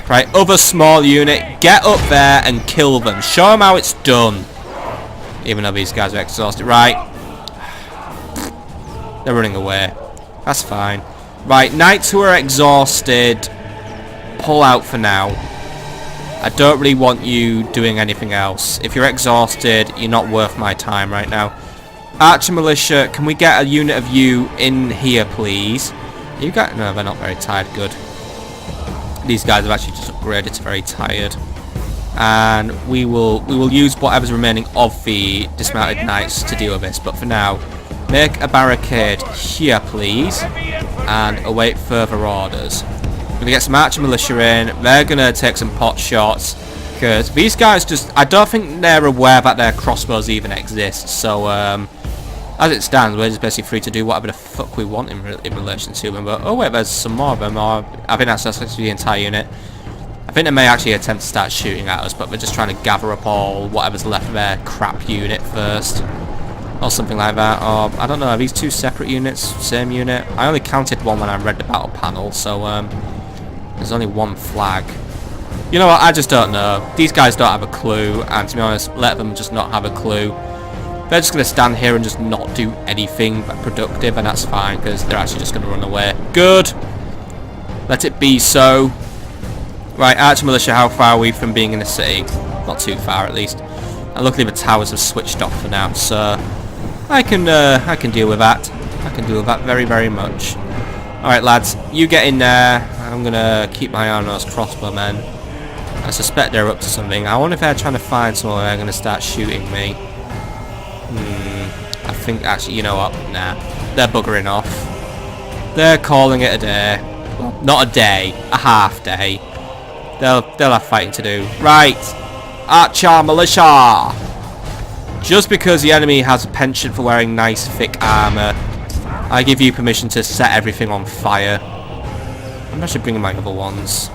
Right, other small unit, get up there and kill them. Show them how it's done. Even though these guys are exhausted. Right. They're running away. That's fine. Right, knights who are exhausted, pull out for now. I don't really want you doing anything else. If you're exhausted, you're not worth my time right now. Archer militia, can we get a unit of you in here, please? You got... No, they're not very tired. Good. These guys have actually just upgraded to very tired. And we will use whatever's remaining of the dismounted knights to deal with this. But for now, make a barricade here, please, and await further orders. We're going to get some archer militia in. They're going to take some pot shots, because these guys just... I don't think they're aware that their crossbows even exist. So, as it stands, we're just basically free to do whatever the fuck we want in relation to them. But, oh wait, there's some more of them. Or, I think that's actually the entire unit. I think they may actually attempt to start shooting at us, but we're just trying to gather up all whatever's left of their crap unit first. Or something like that. Or, I don't know, are these two separate units? Same unit? I only counted one when I read the battle panel, so there's only one flag. You know what, I just don't know. These guys don't have a clue, and to be honest, let them just not have a clue. They're just going to stand here and just not do anything productive, and that's fine, because they're actually just going to run away. Good! Let it be so. Right, archer militia, how far are we from being in the city? Not too far, at least. And luckily the towers have switched off for now, so I can deal with that. I can deal with that very, very much. Alright, lads, you get in there. I'm going to keep my eye on those crossbowmen. I suspect they're up to something. I wonder if they're trying to find somewhere they're going to start shooting me. I think, actually, you know what? Nah. They're buggering off. They're calling it a day. Well, not a day. A half day. They'll have fighting to do. Right. Archer militia. Just because the enemy has a penchant for wearing nice thick armour, I give you permission to set everything on fire. I'm actually bringing my other ones.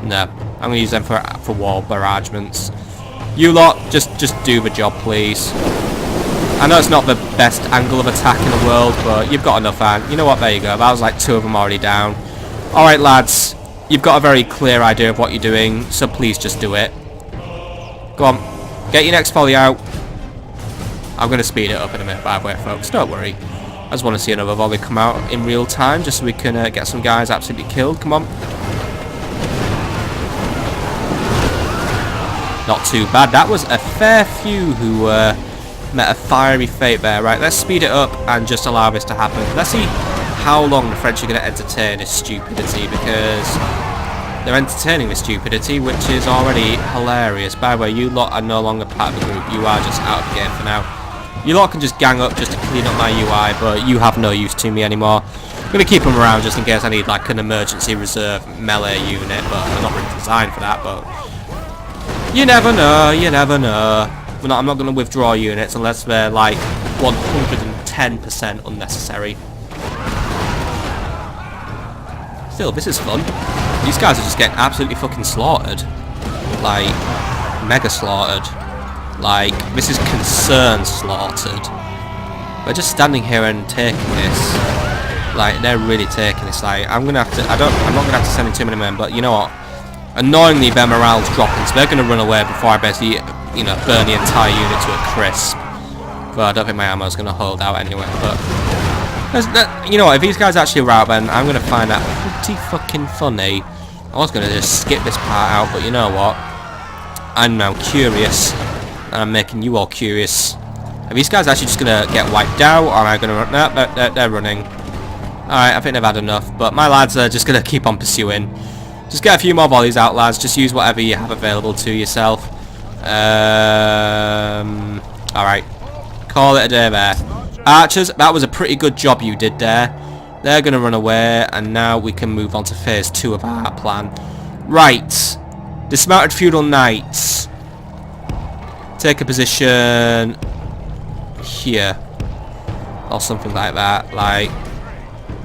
No. I'm going to use them for wall barragements. You lot, just do the job, please. I know it's not the best angle of attack in the world, but you've got enough, and you know what, there you go. That was like 2 of them already down. Alright lads, you've got a very clear idea of what you're doing, so please just do it. Go on, get your next volley out. I'm going to speed it up in a minute, by the way, folks, don't worry. I just want to see another volley come out in real time, just so we can get some guys absolutely killed. Come on. Not too bad. That was a fair few who met a fiery fate there. Right, let's speed it up and just allow this to happen. Let's see how long the French are going to entertain this stupidity, because they're entertaining this stupidity, which is already hilarious. By the way, you lot are no longer part of the group. You are just out of the game for now. You lot can just gang up just to clean up my UI, but you have no use to me anymore. I'm going to keep them around just in case I need like an emergency reserve melee unit, but I'm not really designed for that, but you never know, you never know. I'm not going to withdraw units unless they're like 110% unnecessary. Still, this is fun. These guys are just getting absolutely fucking slaughtered. Like, mega slaughtered. Like, this is concern slaughtered. We're just standing here and taking this. Like, they're really taking this. Like, I'm not gonna have to send in too many men, but you know what? Annoyingly, their morale's dropping, so they're gonna run away before I basically, you know, burn the entire unit to a crisp. But I don't think my ammo's gonna hold out anyway. But you know what? If these guys actually are out, then I'm gonna find that pretty fucking funny. I was gonna just skip this part out, but you know what? I'm now curious, and I'm making you all curious. Are these guys actually just gonna get wiped out, or am I gonna run? No, they're running. Alright, I think they've had enough, but my lads are just gonna keep on pursuing. Just get a few more volleys out, lads. Just use whatever you have available to yourself. Alright. Call it a day there. Archers, that was a pretty good job you did there. They're going to run away, and now we can move on to phase 2 of our plan. Right. Dismounted feudal knights. Take a position here. Or something like that. Like,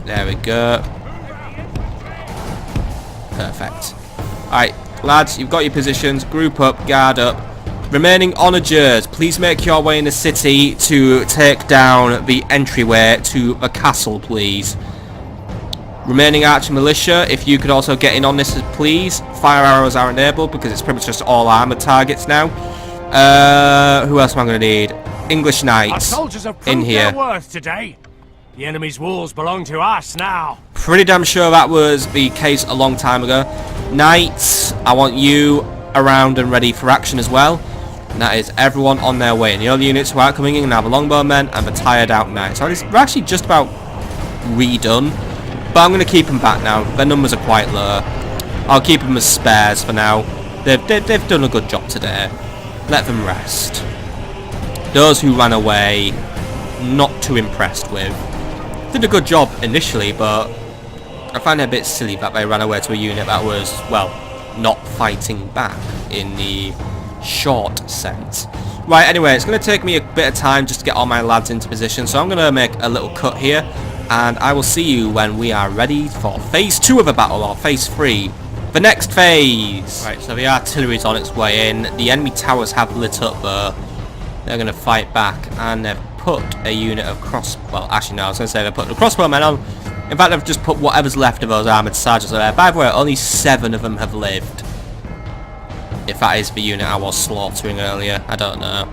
there we go. Perfect. Alright, lads, you've got your positions. Group up, guard up. Remaining onagers, please make your way in the city to take down the entryway to the castle, please. Remaining archer militia, if you could also get in on this, please. Fire arrows are enabled because it's pretty much just all armored targets now. Who else am I going to need? English knights. Our soldiers have in proved here. their worth today. The enemy's walls belong to us now. Pretty damn sure that was the case a long time ago. Knights, I want you around and ready for action as well. And that is everyone on their way. And the other units who are coming in now, the longbowmen and the tired out knights. So they're actually just about redone. But I'm going to keep them back now. Their numbers are quite low. I'll keep them as spares for now. They've done a good job today. Let them rest. Those who ran away, not too impressed with. Did a good job initially, but I find it a bit silly that they ran away to a unit that was, well, not fighting back in the short sense. Right, anyway, it's going to take me a bit of time just to get all my lads into position, so I'm going to make a little cut here, and I will see you when we are ready for phase 2 of the battle, or phase 3. The next phase! Right, so the artillery's on its way in. The enemy towers have lit up though. They're going to fight back, and they've put a unit of well, actually no, I was going to say they've put the crossbowmen on. In fact, they've just put whatever's left of those armoured sergeants there. By the way, only 7 of them have lived. If that is the unit I was slaughtering earlier, I don't know.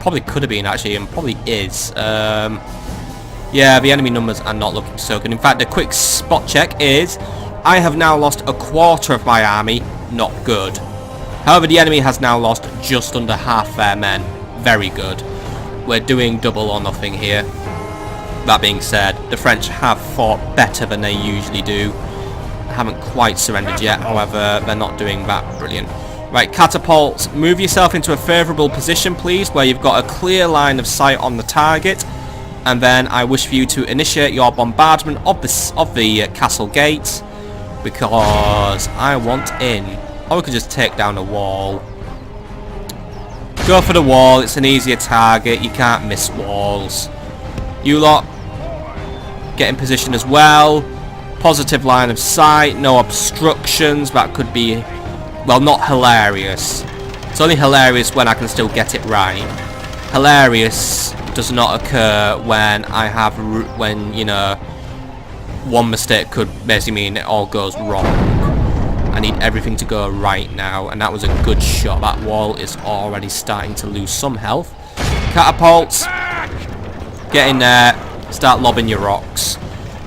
Probably could have been actually, and probably is. Yeah, the enemy numbers are not looking so good. In fact, a quick spot check is I have now lost a quarter of my army. Not good. However, the enemy has now lost just under half their men. Very good. We're doing double or nothing here. That being said, the French have fought better than they usually do. Haven't quite surrendered yet, however, they're not doing that brilliant. Right, catapults, move yourself into a favourable position, please, where you've got a clear line of sight on the target. And then I wish for you to initiate your bombardment of the castle gates, because I want in. Or we could just take down the wall. Go for the wall, it's an easier target, you can't miss walls. You lot, get in position as well. Positive line of sight, no obstructions, that could be, well, not hilarious. It's only hilarious when I can still get it right. hilarious does not occur when I have, you know, one mistake could basically mean it all goes wrong. I need everything to go right now, and that was a good shot. That wall is already starting to lose some health. Catapults, get in there, start lobbing your rocks.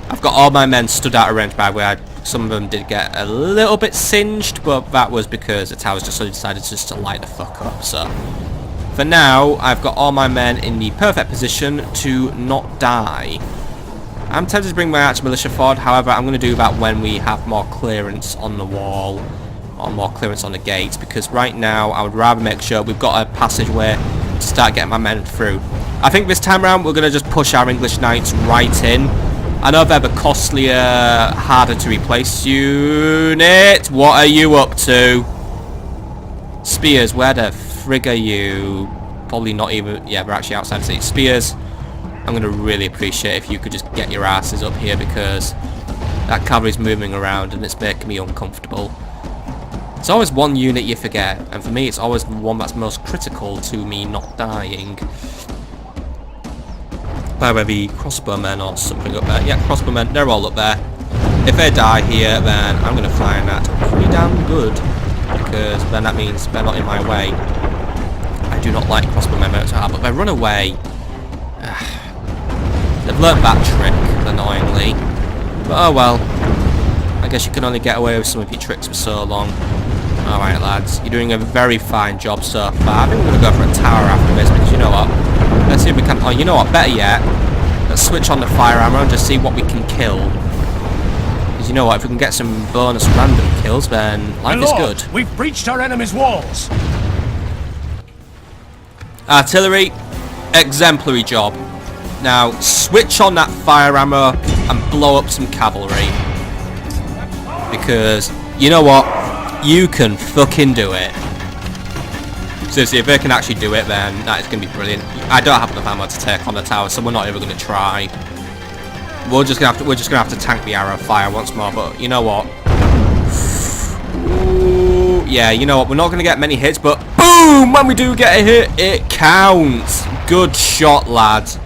I've got all my men stood out of range, by the way. Some of them did get a little bit singed, but that was because the towers just decided just to light the fuck up. So for now, I've got all my men in the perfect position to not die. I'm tempted to bring my arch-militia forward, however, I'm going to do that when we have more clearance on the wall, or more clearance on the gates, because right now I would rather make sure we've got a passageway to start getting my men through. I think this time around we're going to just push our English knights right in. I know they're the costlier, harder to replace unit. What are you up to? Spears, where the frig are you? Probably not even, yeah, we're actually outside the city. Spears, I'm going to really appreciate if you could just get your asses up here, because that cavalry's moving around and it's making me uncomfortable. It's always one unit you forget, and for me it's always the one that's most critical to me not dying. By the way, the crossbowmen or something up there. Yeah, crossbowmen, they're all up there. If they die here, then I'm going to find that pretty damn good, because then that means they're not in my way. I do not like crossbowmen, but they run away. They've learnt that trick, annoyingly. But oh well. I guess you can only get away with some of your tricks for so long. Alright lads, you're doing a very fine job so far. I think we're going to go for a tower after this, because you know what? Let's see if we can... Oh, you know what? Better yet, let's switch on the fire armor and just see what we can kill. Because you know what? If we can get some bonus random kills, then life is good. We've breached our enemy's walls. Artillery, exemplary job. Now, switch on that fire armor and blow up some cavalry. Because, you know what? You can fucking do it. Seriously, if they can actually do it, then that is going to be brilliant. I don't have enough ammo to take on the tower, so we're not even going to try. We're just going to have to tank the arrow fire once more, but you know what? Ooh, yeah, you know what? We're not going to get many hits, but boom! When we do get a hit, it counts. Good shot, lads.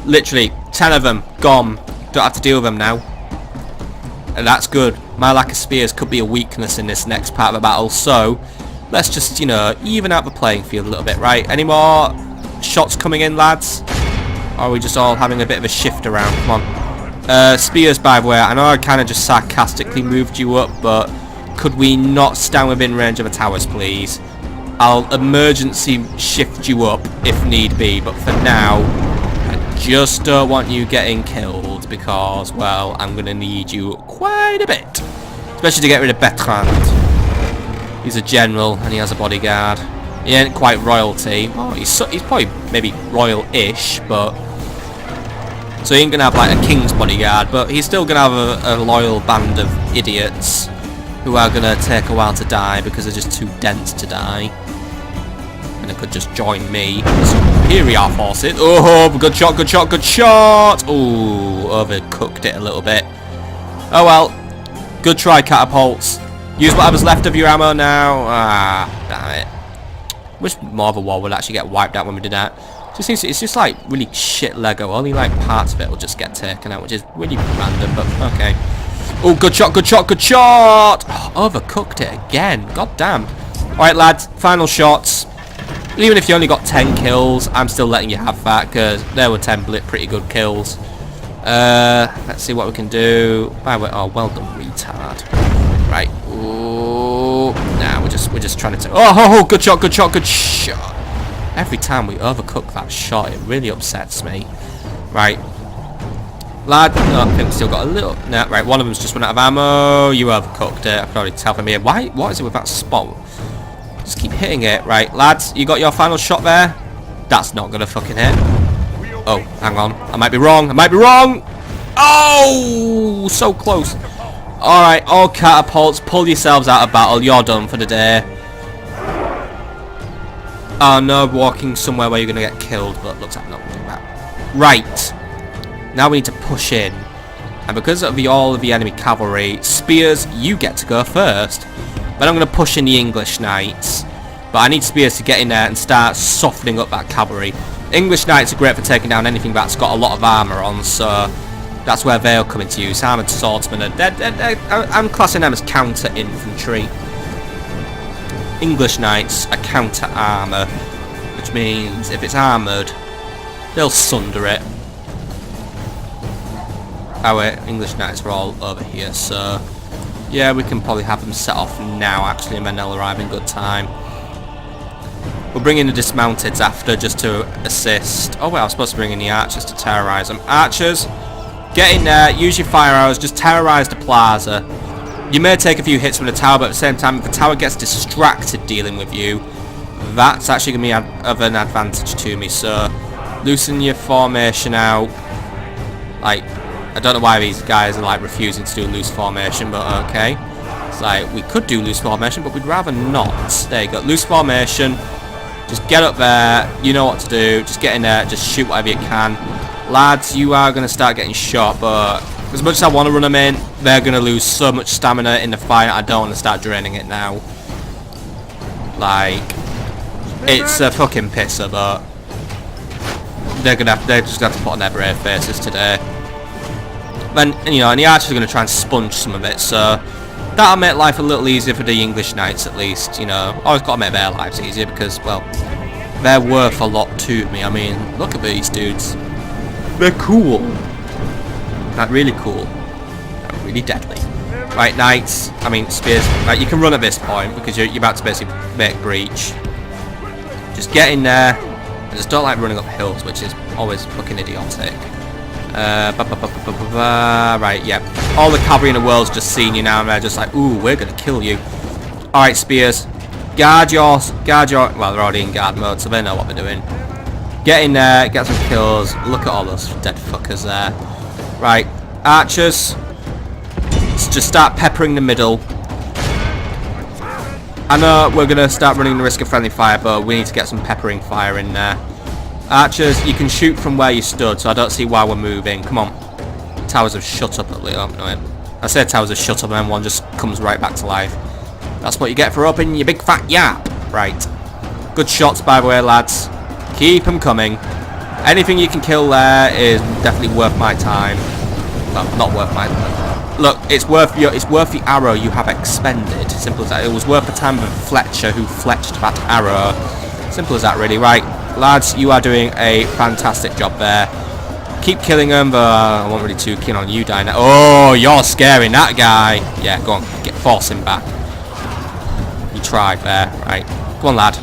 Literally, 10 of them, gone. Don't have to deal with them now. And that's good. My lack of spears could be a weakness in this next part of the battle, so let's just, you know, even out the playing field a little bit, right? Any more shots coming in, lads? Or are we just all having a bit of a shift around? Come on. Spears, by the way, I know I kind of just sarcastically moved you up, but could we not stand within range of the towers, please? I'll emergency shift you up if need be, but for now, I just don't want you getting killed because, well, I'm going to need you quite a bit. Especially to get rid of Betrand. He's a general and he has a bodyguard. He ain't quite royalty. Oh, he's probably maybe royal-ish, but... So he ain't going to have like a king's bodyguard, but he's still going to have a loyal band of idiots who are going to take a while to die because they're just too dense to die. And they could just join me. Superior forces. Oh, good shot, good shot, good shot! Ooh, overcooked it a little bit. Oh well. Good try, catapults. Use whatever's left of your ammo now. Ah, damn it. Wish more of a wall would actually get wiped out when we did that. It's just like really shit Lego. Only like parts of it will just get taken out, which is really random, but okay. Oh, good shot, good shot, good shot! Oh, overcooked it again. God damn. Alright, lads, final shots. Even if you only got 10 kills, I'm still letting you have that, because there were 10 pretty good kills. Let's see what we can do. By the way, oh, well done, retard. Right. Ooh. Nah, we're just trying to... Oh, good shot, good shot, good shot. Every time we overcook that shot, it really upsets me. Right. Lad, oh, I think we still got a little... Nah, right, one of them's just run out of ammo. You overcooked it. I can already tell from here. Why? What is it with that spot? Just keep hitting it. Right, lads, you got your final shot there? That's not gonna fucking hit. Oh, hang on. I might be wrong. I might be wrong! Oh! So close. Alright, all catapults, pull yourselves out of battle. You're done for the day. Oh no, walking somewhere where you're gonna get killed, but looks like I'm not gonna do that. Right. Now we need to push in. And because of all of the enemy cavalry, spears, you get to go first. But I'm going to push in the English knights. But I need spears to get in there and start softening up that cavalry. English knights are great for taking down anything that's got a lot of armour on, so that's where they'll come into use. Armoured swordsmen, I'm classing them as counter-infantry. English knights are counter-armour, which means if it's armoured, they'll sunder it. Our English knights are all over here, so yeah, we can probably have them set off now, actually, and then they'll arrive in good time. We'll bring in the dismounteds after, just to assist. Oh, well, I was supposed to bring in the archers to terrorise them. Archers, get in there, use your fire arrows, just terrorise the plaza. You may take a few hits from the tower, but at the same time, if the tower gets distracted dealing with you, that's actually going to be of an advantage to me, so loosen your formation out. Like, I don't know why these guys are like refusing to do loose formation, but okay. It's like, we could do loose formation, but we'd rather not. There you go, loose formation. Just get up there, you know what to do, just get in there, just shoot whatever you can. Lads, you are going to start getting shot, but as much as I want to run them in, they're going to lose so much stamina in the fight, I don't want to start draining it now. Like, it's a fucking pisser, but they're just going to have to put on their brave faces today. Then, you know, and the archers are going to try and sponge some of it, so that'll make life a little easier for the English knights, at least, you know. Always got to make their lives easier because, well, they're worth a lot to me. I mean, look at these dudes. They're cool. Like, really cool. Like, really deadly. Right, knights, I mean, spears. Right, you can run at this point because you're about to basically make breach. Just get in there. I just don't like running up hills, which is always fucking idiotic. Right, yeah. All the cavalry in the world's just seen you now, and they're just like, ooh, we're gonna kill you. Alright, spears. Guard your... Well, they're already in guard mode, so they know what they're doing. Get in there, get some kills. Look at all those dead fuckers there. Right, archers. Let's just start peppering the middle. I know we're gonna start running the risk of friendly fire, but we need to get some peppering fire in there. Archers, you can shoot from where you stood, so I don't see why we're moving. Come on. Towers have shut up a little. No, I said towers have shut up and then one just comes right back to life. That's what you get for opening your big fat yap. Right. Good shots, by the way, lads. Keep them coming. Anything you can kill there is definitely worth my time. Well, not worth my time. Look, it's worth the arrow you have expended. Simple as that. It was worth the time of Fletcher who fletched that arrow. Simple as that, really. Right. Lads, you are doing a fantastic job there. Keep killing them, but I wasn't really too keen on you dying. Oh, you're scaring that guy. Yeah, go on, force him back. You tried there, right? Go on, lad.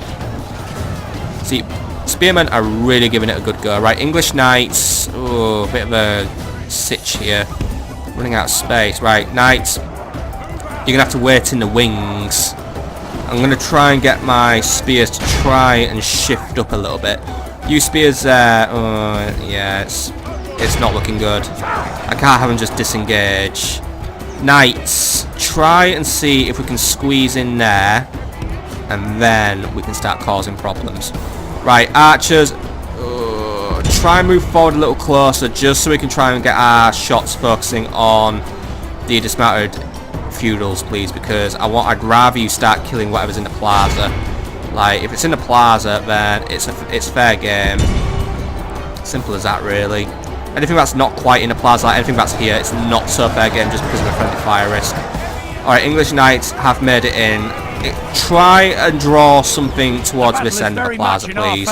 See, spearmen are really giving it a good go, right? English knights, oh, a bit of a sitch here. Running out of space, right? Knights, you're gonna have to wait in the wings. I'm going to try and get my spears to try and shift up a little bit. You spears there, yeah, it's not looking good. I can't have them just disengage. Knights, try and see if we can squeeze in there, and then we can start causing problems. Right, archers, try and move forward a little closer, just so we can try and get our shots focusing on the dismounted feudals, please, because I'd rather you start killing whatever's in the plaza. Like, if it's in the plaza, then it's fair game. Simple as that, really. Anything that's not quite in the plaza, like anything that's here, it's not so fair game just because of the friendly fire risk. Alright, English knights have made it in. Try and draw something towards this end of the plaza, please.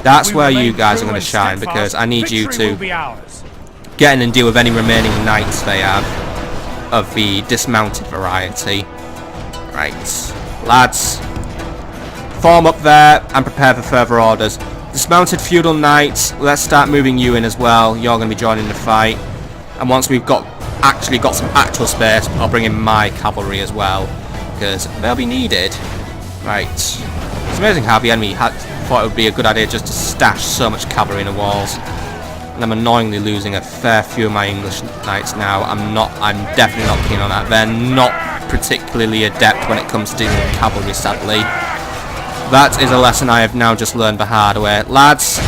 That's where you guys are going to shine, because I need you to get in and deal with any remaining knights they have of the dismounted variety. Right, lads, form up there and prepare for further orders. Dismounted feudal knights, let's start moving you in as well. You're going to be joining the fight, and once we've actually got some actual space, I'll bring in my cavalry as well, because they'll be needed. Right, it's amazing how the enemy thought it would be a good idea just to stash so much cavalry in the walls. And I'm annoyingly losing a fair few of my English knights now. I'm definitely not keen on that. They're not particularly adept when it comes to dealing with cavalry, sadly. That is a lesson I have now just learned the hard way. Lads,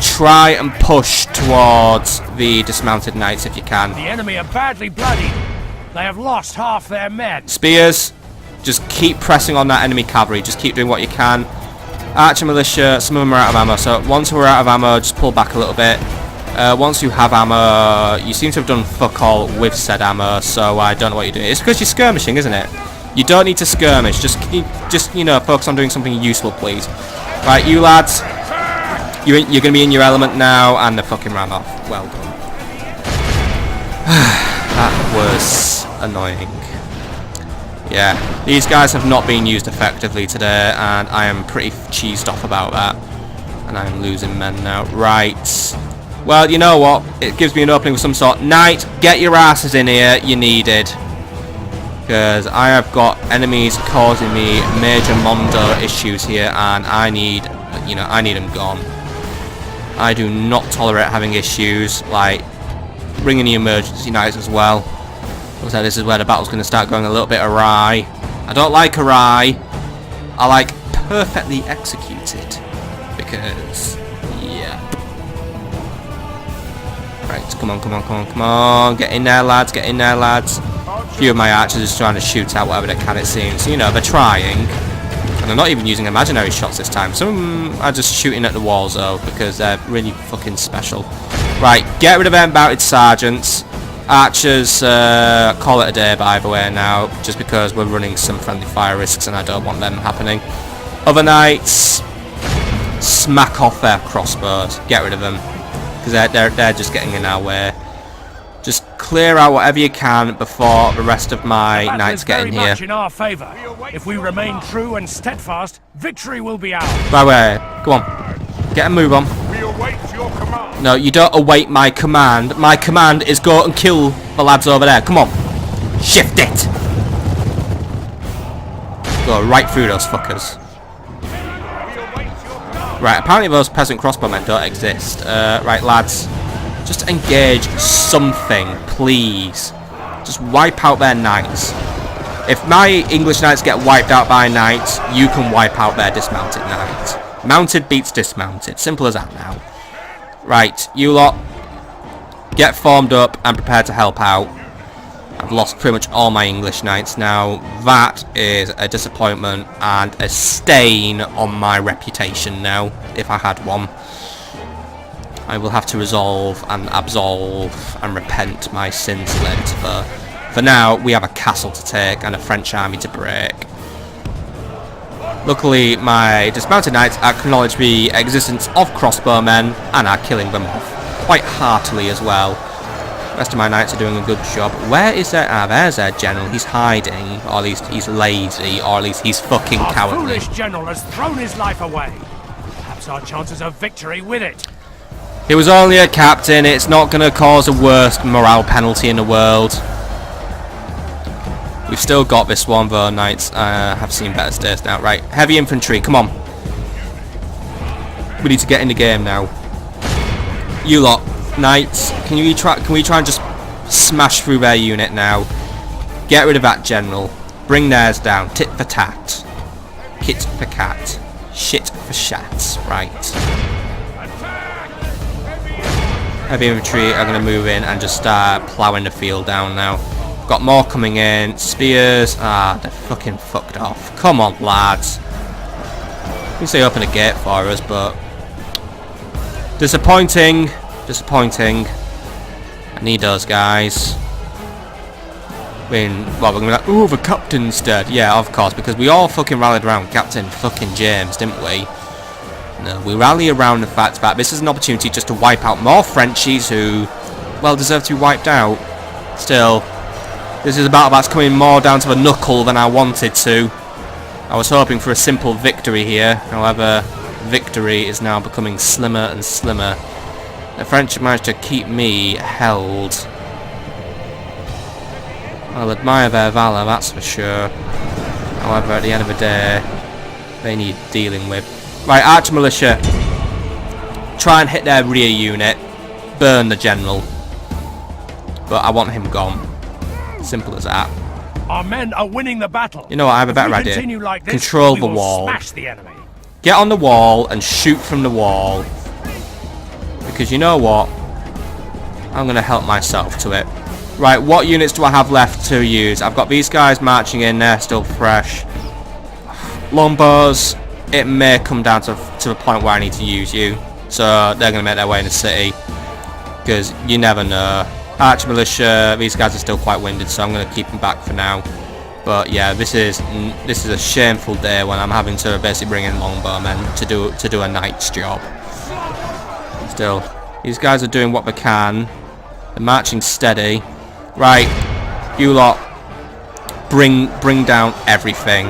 try and push towards the dismounted knights if you can. The enemy are badly bloodied. They have lost half their men. Spears, Just keep pressing on that enemy cavalry. Just keep doing what you can. Archer militia, some of them are out of ammo, so once we're out of ammo, just pull back a little bit. Once you have ammo, you seem to have done fuck all with said ammo, so I don't know what you're doing. It's because you're skirmishing, isn't it? You don't need to skirmish. Just you know, focus on doing something useful, please. Right, you lads, you're going to be in your element now, and the fucking ran off. Well done. That was annoying. Yeah, these guys have not been used effectively today, and I am pretty cheesed off about that. And I am losing men now. Right. Well, you know what? It gives me an opening of some sort. Knight, get your asses in here. You needed. Because I have got enemies causing me major Mondo issues here, and I need, you know, I need them gone. I do not tolerate having issues, like bringing the emergency knights as well. So this is where the battle's going to start going a little bit awry. I don't like awry. I like perfectly executed. Because, yeah. Right, come on, come on, come on, come on. Get in there, lads, get in there, lads. A few of my archers are just trying to shoot out whatever they can, it seems. You know, they're trying. And they're not even using imaginary shots this time. Some are just shooting at the walls, though, because they're really fucking special. Right, get rid of them mounted sergeants. Archers, call it a day by the way now, just because we're running some friendly fire risks and I don't want them happening. Other knights, smack off their crossbows, get rid of them, because they're just getting in our way. Just clear out whatever you can before the rest of my knights get in here. Much in our favour. If we remain true and steadfast, victory will be ours. Right way, go on, get a move on. We await your command. No, you don't await my command. My command is go and kill the lads over there. Come on. Shift it. Go right through those fuckers. Right, apparently those peasant crossbowmen don't exist. Right, lads. Just engage something, please. Just wipe out their knights. If my English knights get wiped out by knights, you can wipe out their dismounted knights. Mounted beats dismounted. Simple as that now. Right, you lot, get formed up and prepare to help out. I've lost pretty much all my English knights now. That is a disappointment and a stain on my reputation now, if I had one. I will have to resolve and absolve and repent my sins later. For now, we have a castle to take and a French army to break. Luckily, my dismounted knights acknowledge the existence of crossbowmen and are killing them off quite heartily as well. The rest of my knights are doing a good job. Where is their... Ah, there's their general. He's hiding, or at least he's lazy, or at least he's fucking cowardly. Our foolish general has thrown his life away. Perhaps our chances of victory with it. He was only a captain. It's not going to cause the worst morale penalty in the world. We've still got this one, though, knights have seen better days now. Right, heavy infantry, come on. We need to get in the game now. You lot, knights, can we try and just smash through their unit now? Get rid of that general. Bring theirs down. Tit for tat. Kit for cat. Shit for shat. Right. Heavy infantry are going to move in and just start ploughing the field down now. Got more coming in. Spears. Ah, they're fucking fucked off. Come on, lads. You can say open a gate for us, but... Disappointing. Disappointing. I need those guys. I mean, well, we're going to be like, ooh, the captain's dead. Yeah, of course, because we all fucking rallied around Captain fucking James, didn't we? No, we rally around the fact that this is an opportunity just to wipe out more Frenchies who, well, deserve to be wiped out. Still, this is a battle that's coming more down to the knuckle than I wanted to. I was hoping for a simple victory here. However, victory is now becoming slimmer and slimmer. The French have managed to keep me held. I'll admire their valour, that's for sure. However, at the end of the day, they need dealing with. Right, archer militia. Try and hit their rear unit. Burn the general. But I want him gone. Simple as that. Our men are winning the battle. You know what, I have a better idea. Like this, control the wall. Smash the enemy. Get on the wall and shoot from the wall. Because you know what? I'm going to help myself to it. Right, what units do I have left to use? I've got these guys marching in there, still fresh. Longbows, it may come down to the point where I need to use you. So they're going to make their way in the city. Because you never know. Archer militia, these guys are still quite winded, so I'm going to keep them back for now. But yeah, this is a shameful day when I'm having to basically bring in longbowmen to do a knight's job. Still, these guys are doing what they can. They're marching steady. Right, you lot, bring down everything.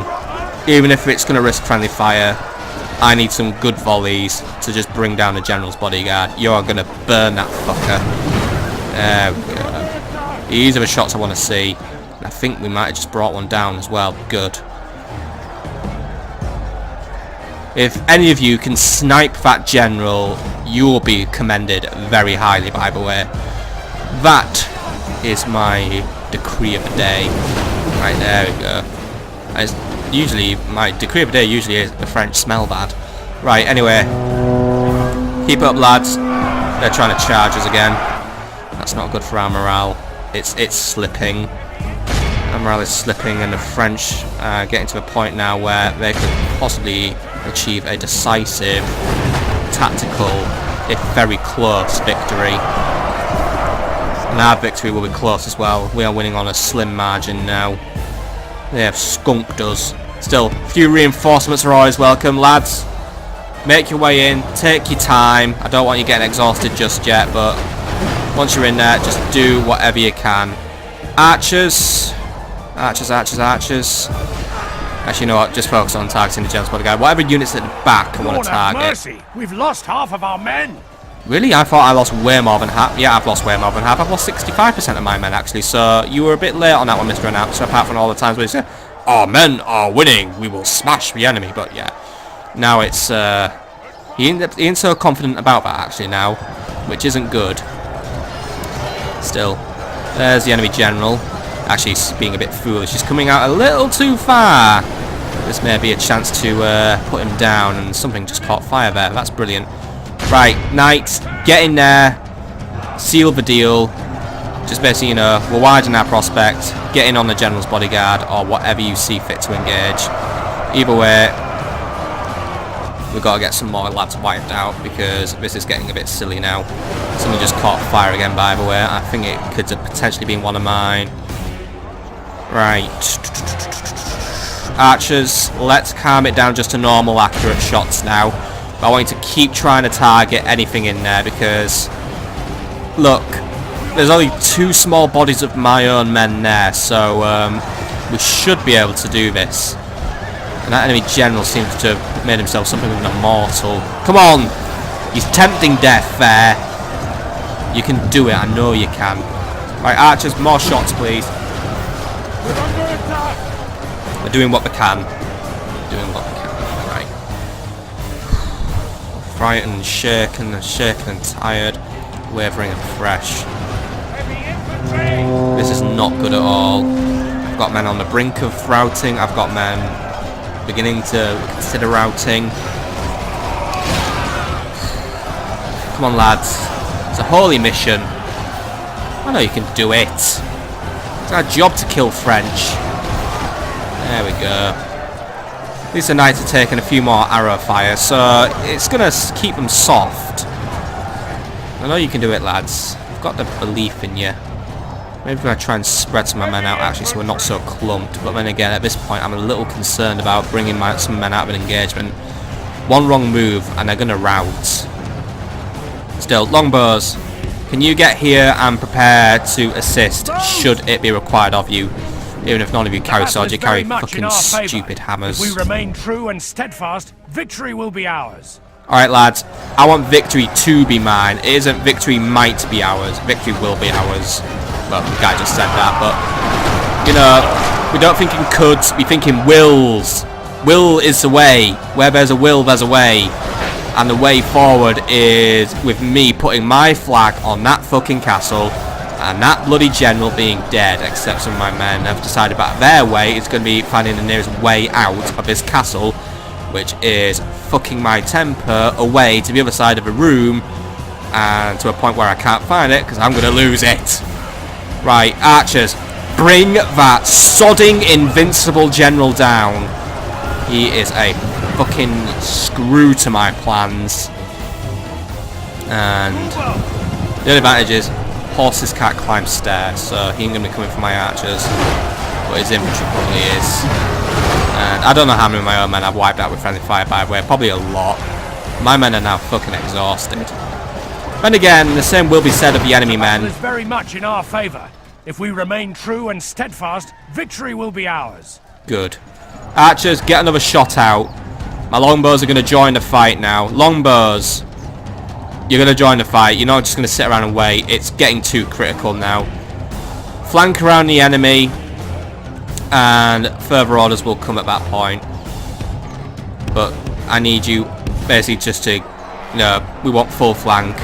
Even if it's going to risk friendly fire, I need some good volleys to just bring down the general's bodyguard. You're going to burn that fucker. There we go. These are the shots I want to see. I think we might have just brought one down as well. Good. If any of you can snipe that general, you will be commended very highly, by the way. That is my decree of the day. Right, there we go. Usually, my decree of the day usually is the French smell bad. Right, anyway. Keep up, lads. They're trying to charge us again. That's not good for our morale. It's slipping. Our morale is slipping, and the French are getting to a point now where they could possibly achieve a decisive, tactical, if very close victory. And our victory will be close as well. We are winning on a slim margin now. They have skunked us. Still, a few reinforcements are always welcome, lads. Make your way in, take your time. I don't want you getting exhausted just yet, but once you're in there, just do whatever you can. Archers. Archers. Actually, you know what? Just focus on targeting the general's bodyguard. Whatever units at the back I want to target. Mercy. We've lost half of our men. Really? I thought I lost way more than half. Yeah, I've lost way more than half. I've lost 65% of my men, actually. So you were a bit late on that one, Mr. Announcer, apart from all the times where you said, our men are winning. We will smash the enemy. But yeah, now it's... he ain't so confident about that, actually, now, which isn't good. Still, there's the enemy general. Actually, he's being a bit foolish. He's coming out a little too far. This may be a chance to put him down, and something just caught fire there. That's brilliant. Right, knights, get in there, seal the deal. Just basically, you know, we'll widen our prospect, get in on the general's bodyguard, or whatever you see fit to engage. Either way, we've got to get some more lads wiped out, because this is getting a bit silly now. Something just caught fire again, by the way. I think it could have potentially been one of mine. Right. Archers, let's calm it down just to normal accurate shots now. But I want you to keep trying to target anything in there, because look, there's only two small bodies of my own men there, so we should be able to do this. And that enemy general seems to have made himself something of an immortal. Come on! He's tempting death there. You can do it, I know you can. Right, archers, more shots please. We're doing what we can. Right. Frightened, shaken and tired, wavering and fresh. This is not good at all. I've got men on the brink of routing. I've got men beginning to consider routing. Come on, lads. It's a holy mission. I know you can do it. It's our job to kill French. There we go. At least the knights are taking a few more arrow fire, so it's going to keep them soft. I know you can do it, lads. I've got the belief in you. Maybe I'm going to try and spread some of my men out, actually, so we're not so clumped. But then again, at this point, I'm a little concerned about bringing some men out of an engagement. One wrong move, and they're going to rout. Still, longbows, can you get here and prepare to assist, should it be required of you? Even if none of you carry swords, you carry fucking stupid hammers. If we remain true and steadfast, victory will be ours. Alright, lads, I want victory to be mine. It isn't victory might be ours. Victory will be ours. Well, the guy just said that, but, you know, we don't think in coulds, we think in wills. Will is the way. Where there's a will, there's a way. And the way forward is with me putting my flag on that fucking castle, and that bloody general being dead, except some of my men have decided that their way is going to be finding the nearest way out of this castle, which is fucking my temper away to the other side of the room, and to a point where I can't find it, because I'm going to lose it. Right, archers, bring that sodding invincible general down. He is a fucking screw to my plans. And the advantage is horses can't climb stairs, so he ain't gonna be coming for my archers, but his infantry probably is. And I don't know how many of my own men I've wiped out with friendly fire, by the way. Probably a lot. My men are now fucking exhausted. Then again, the same will be said of the enemy men. Is very much in our favour. If we remain true and steadfast, victory will be ours. Good. Archers, get another shot out. My longbows are going to join the fight now. Longbows, you're going to join the fight. You're not just going to sit around and wait. It's getting too critical now. Flank around the enemy, and further orders will come at that point. But I need you basically just to, we want full flank.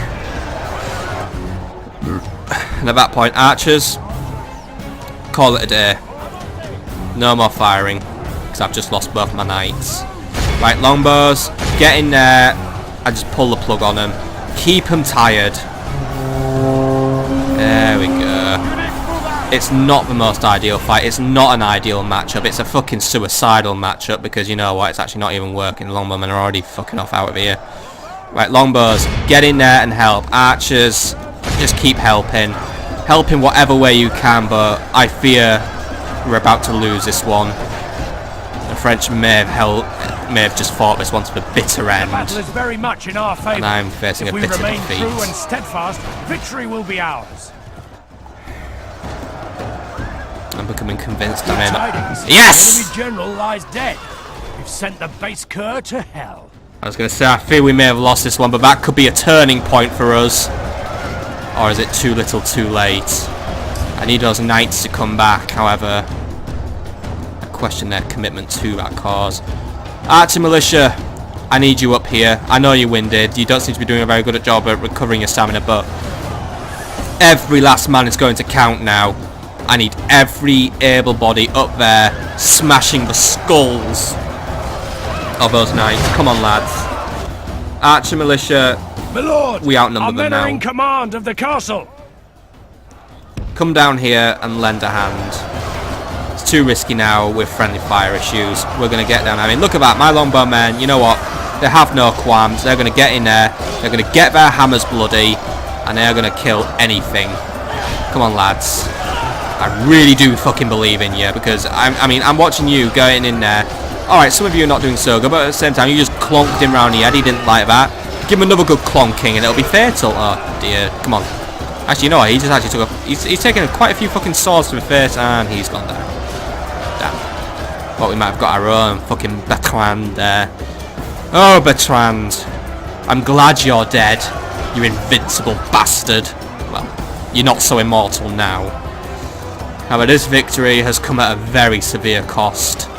And at that point, archers, call it a day. No more firing, because I've just lost both my knights. Right, longbows, get in there. I just pull the plug on them. Keep them tired. There we go. It's not the most ideal fight. It's not an ideal matchup. It's a fucking suicidal matchup, because you know what? It's actually not even working. The longbowmen are already fucking off out of here. Right, longbows, get in there and help. Archers, just keep helping. Help in whatever way you can, but I fear we're about to lose this one. The French may have just fought this one to the bitter end. The battle is very much in our favour. And I'm facing a bitter defeat. If we remain true and steadfast, victory will be ours. I'm becoming convinced I'm in. Yes! The enemy general lies dead. We've sent the base cur to hell. I was going to say, I fear we may have lost this one, but that could be a turning point for us. Or is it too little too late? I need those knights to come back, however, I question their commitment to that cause. Archer militia, I need you up here. I know you're winded. You don't seem to be doing a very good job at recovering your stamina, but every last man is going to count now. I need every able body up there, smashing the skulls of those knights. Come on, lads. Archer militia, my lord, we outnumber them our men now. are in command of the castle. Come down here and lend a hand. It's too risky now with friendly fire issues. We're going to get down. I mean, look at that. My longbow men, you know what? They have no qualms. They're going to get in there. They're going to get their hammers bloody. And they're going to kill anything. Come on, lads. I really do fucking believe in you. Because, I'm watching you going in there. Alright, some of you are not doing so good. But at the same time, you just clonked him round the head. He didn't like that. Give him another good clonking and it'll be fatal. Oh, dear. Come on. Actually, you know what? He just actually took a... He's taken quite a few fucking swords to the face, and he's gone down. Damn. But we might have got our own fucking Betrand there. Oh, Betrand. I'm glad you're dead, you invincible bastard. Well, you're not so immortal now. However, this victory has come at a very severe cost.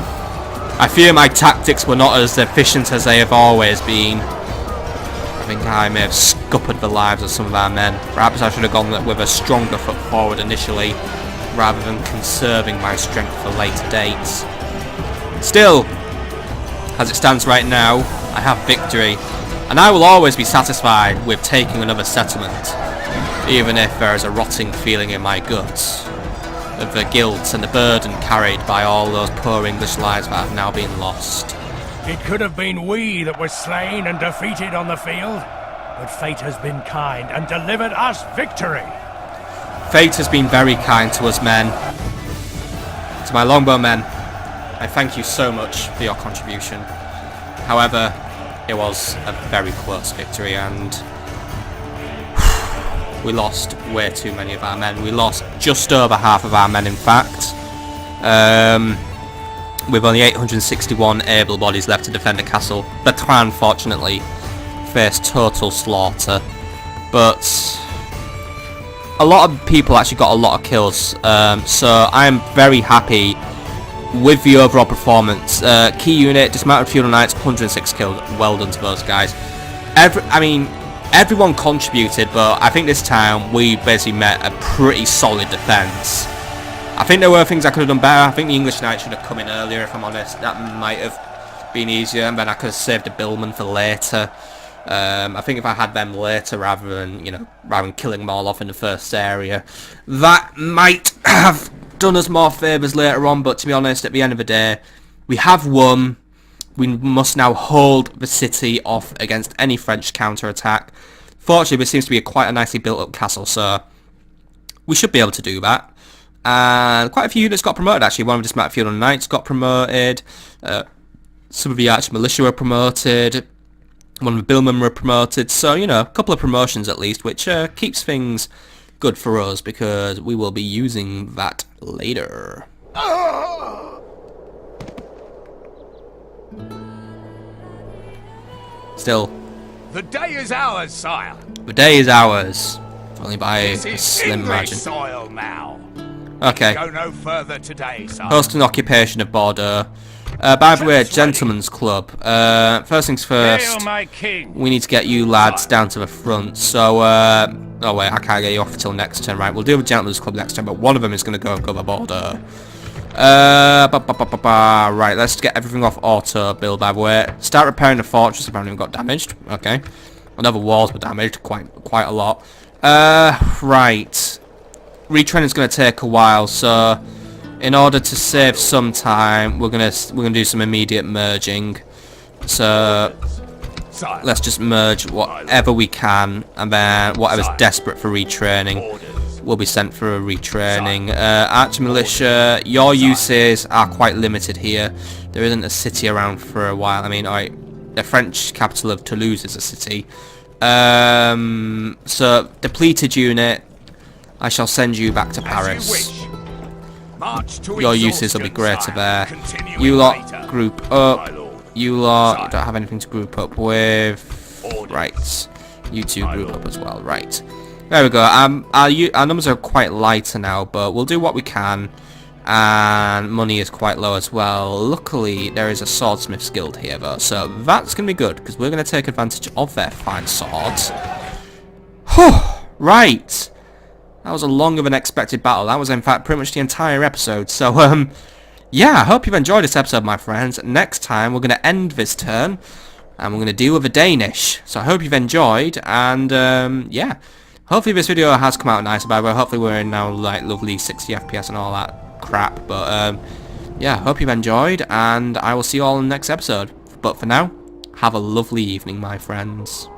I fear my tactics were not as efficient as they have always been. I think I may have scuppered the lives of some of our men. Perhaps I should have gone with a stronger foot forward initially, rather than conserving my strength for later dates. Still, as it stands right now, I have victory, and I will always be satisfied with taking another settlement, even if there is a rotting feeling in my guts of the guilt and the burden carried by all those poor English lives that have now been lost. It could have been we that were slain and defeated on the field, but fate has been kind and delivered us victory. Fate has been very kind to us, men. To my longbow men, I thank you so much for your contribution. However, it was a very close victory, and we lost way too many of our men. We lost just over half of our men, in fact. With only 861 able bodies left to defend the castle. Betrand, fortunately, faced total slaughter. But a lot of people actually got a lot of kills. So I'm very happy with the overall performance. Key unit, dismounted feudal knights, 106 killed. Well done to those guys. Everyone contributed, but I think this time we basically met a pretty solid defence. I think there were things I could have done better. I think the English knight should have come in earlier, if I'm honest. That might have been easier, and then I could have saved the billman for later. I think if I had them later rather than killing them all off in the first area, that might have done us more favours later on. But to be honest, at the end of the day, we have won. We must now hold the city off against any French counter-attack. Fortunately, there seems to be quite a nicely built-up castle, so we should be able to do that. And quite a few units got promoted, actually. One of the Dismounted Feudal Knights got promoted. Some of the Arch Militia were promoted. One of the Billmen were promoted. So, you know, a couple of promotions at least, which keeps things good for us, because we will be using that later. Still, the day is ours, sire. The day is ours. Only by a slim English margin. Soil now. Okay. Go no further today, sire. Host an occupation of Bordeux. By the way, Gentlemen's Club. First things first. Hail my king. We need to get you lads down to the front. So, oh wait, I can't get you off until next turn. Right, we'll deal with Gentlemen's Club next turn, but one of them is going to go cover Bordeux. Right, let's get everything off auto build, by the way. Start repairing the fortress. Apparently we got damaged. Okay. Another walls were damaged, quite a lot. Right. Retraining's going to take a while, so in order to save some time, we're gonna do some immediate merging. So let's just merge whatever we can, and then whatever's desperate for retraining will be sent for a retraining. Arch Militia, your uses are quite limited here. There isn't a city around for a while. I mean, alright, the French capital of Toulouse is a city. So depleted unit, I shall send you back to Paris. Your uses will be greater there. You lot group up. You lot, you don't have anything to group up with. Right. You two group up as well. Right. There we go. Our numbers are quite lighter now, but we'll do what we can. And money is quite low as well. Luckily, there is a swordsmith's guild here, though, so that's going to be good, because we're going to take advantage of their fine swords. Whew. Right. That was a longer than expected battle. That was, in fact, pretty much the entire episode. So, yeah, I hope you've enjoyed this episode, my friends. Next time, we're going to end this turn, and we're going to deal with the Danish. So I hope you've enjoyed, and, yeah. Hopefully this video has come out nice, by the way. Hopefully we're in now, like, lovely 60 FPS and all that crap. But, yeah, hope you've enjoyed, and I will see you all in the next episode. But for now, have a lovely evening, my friends.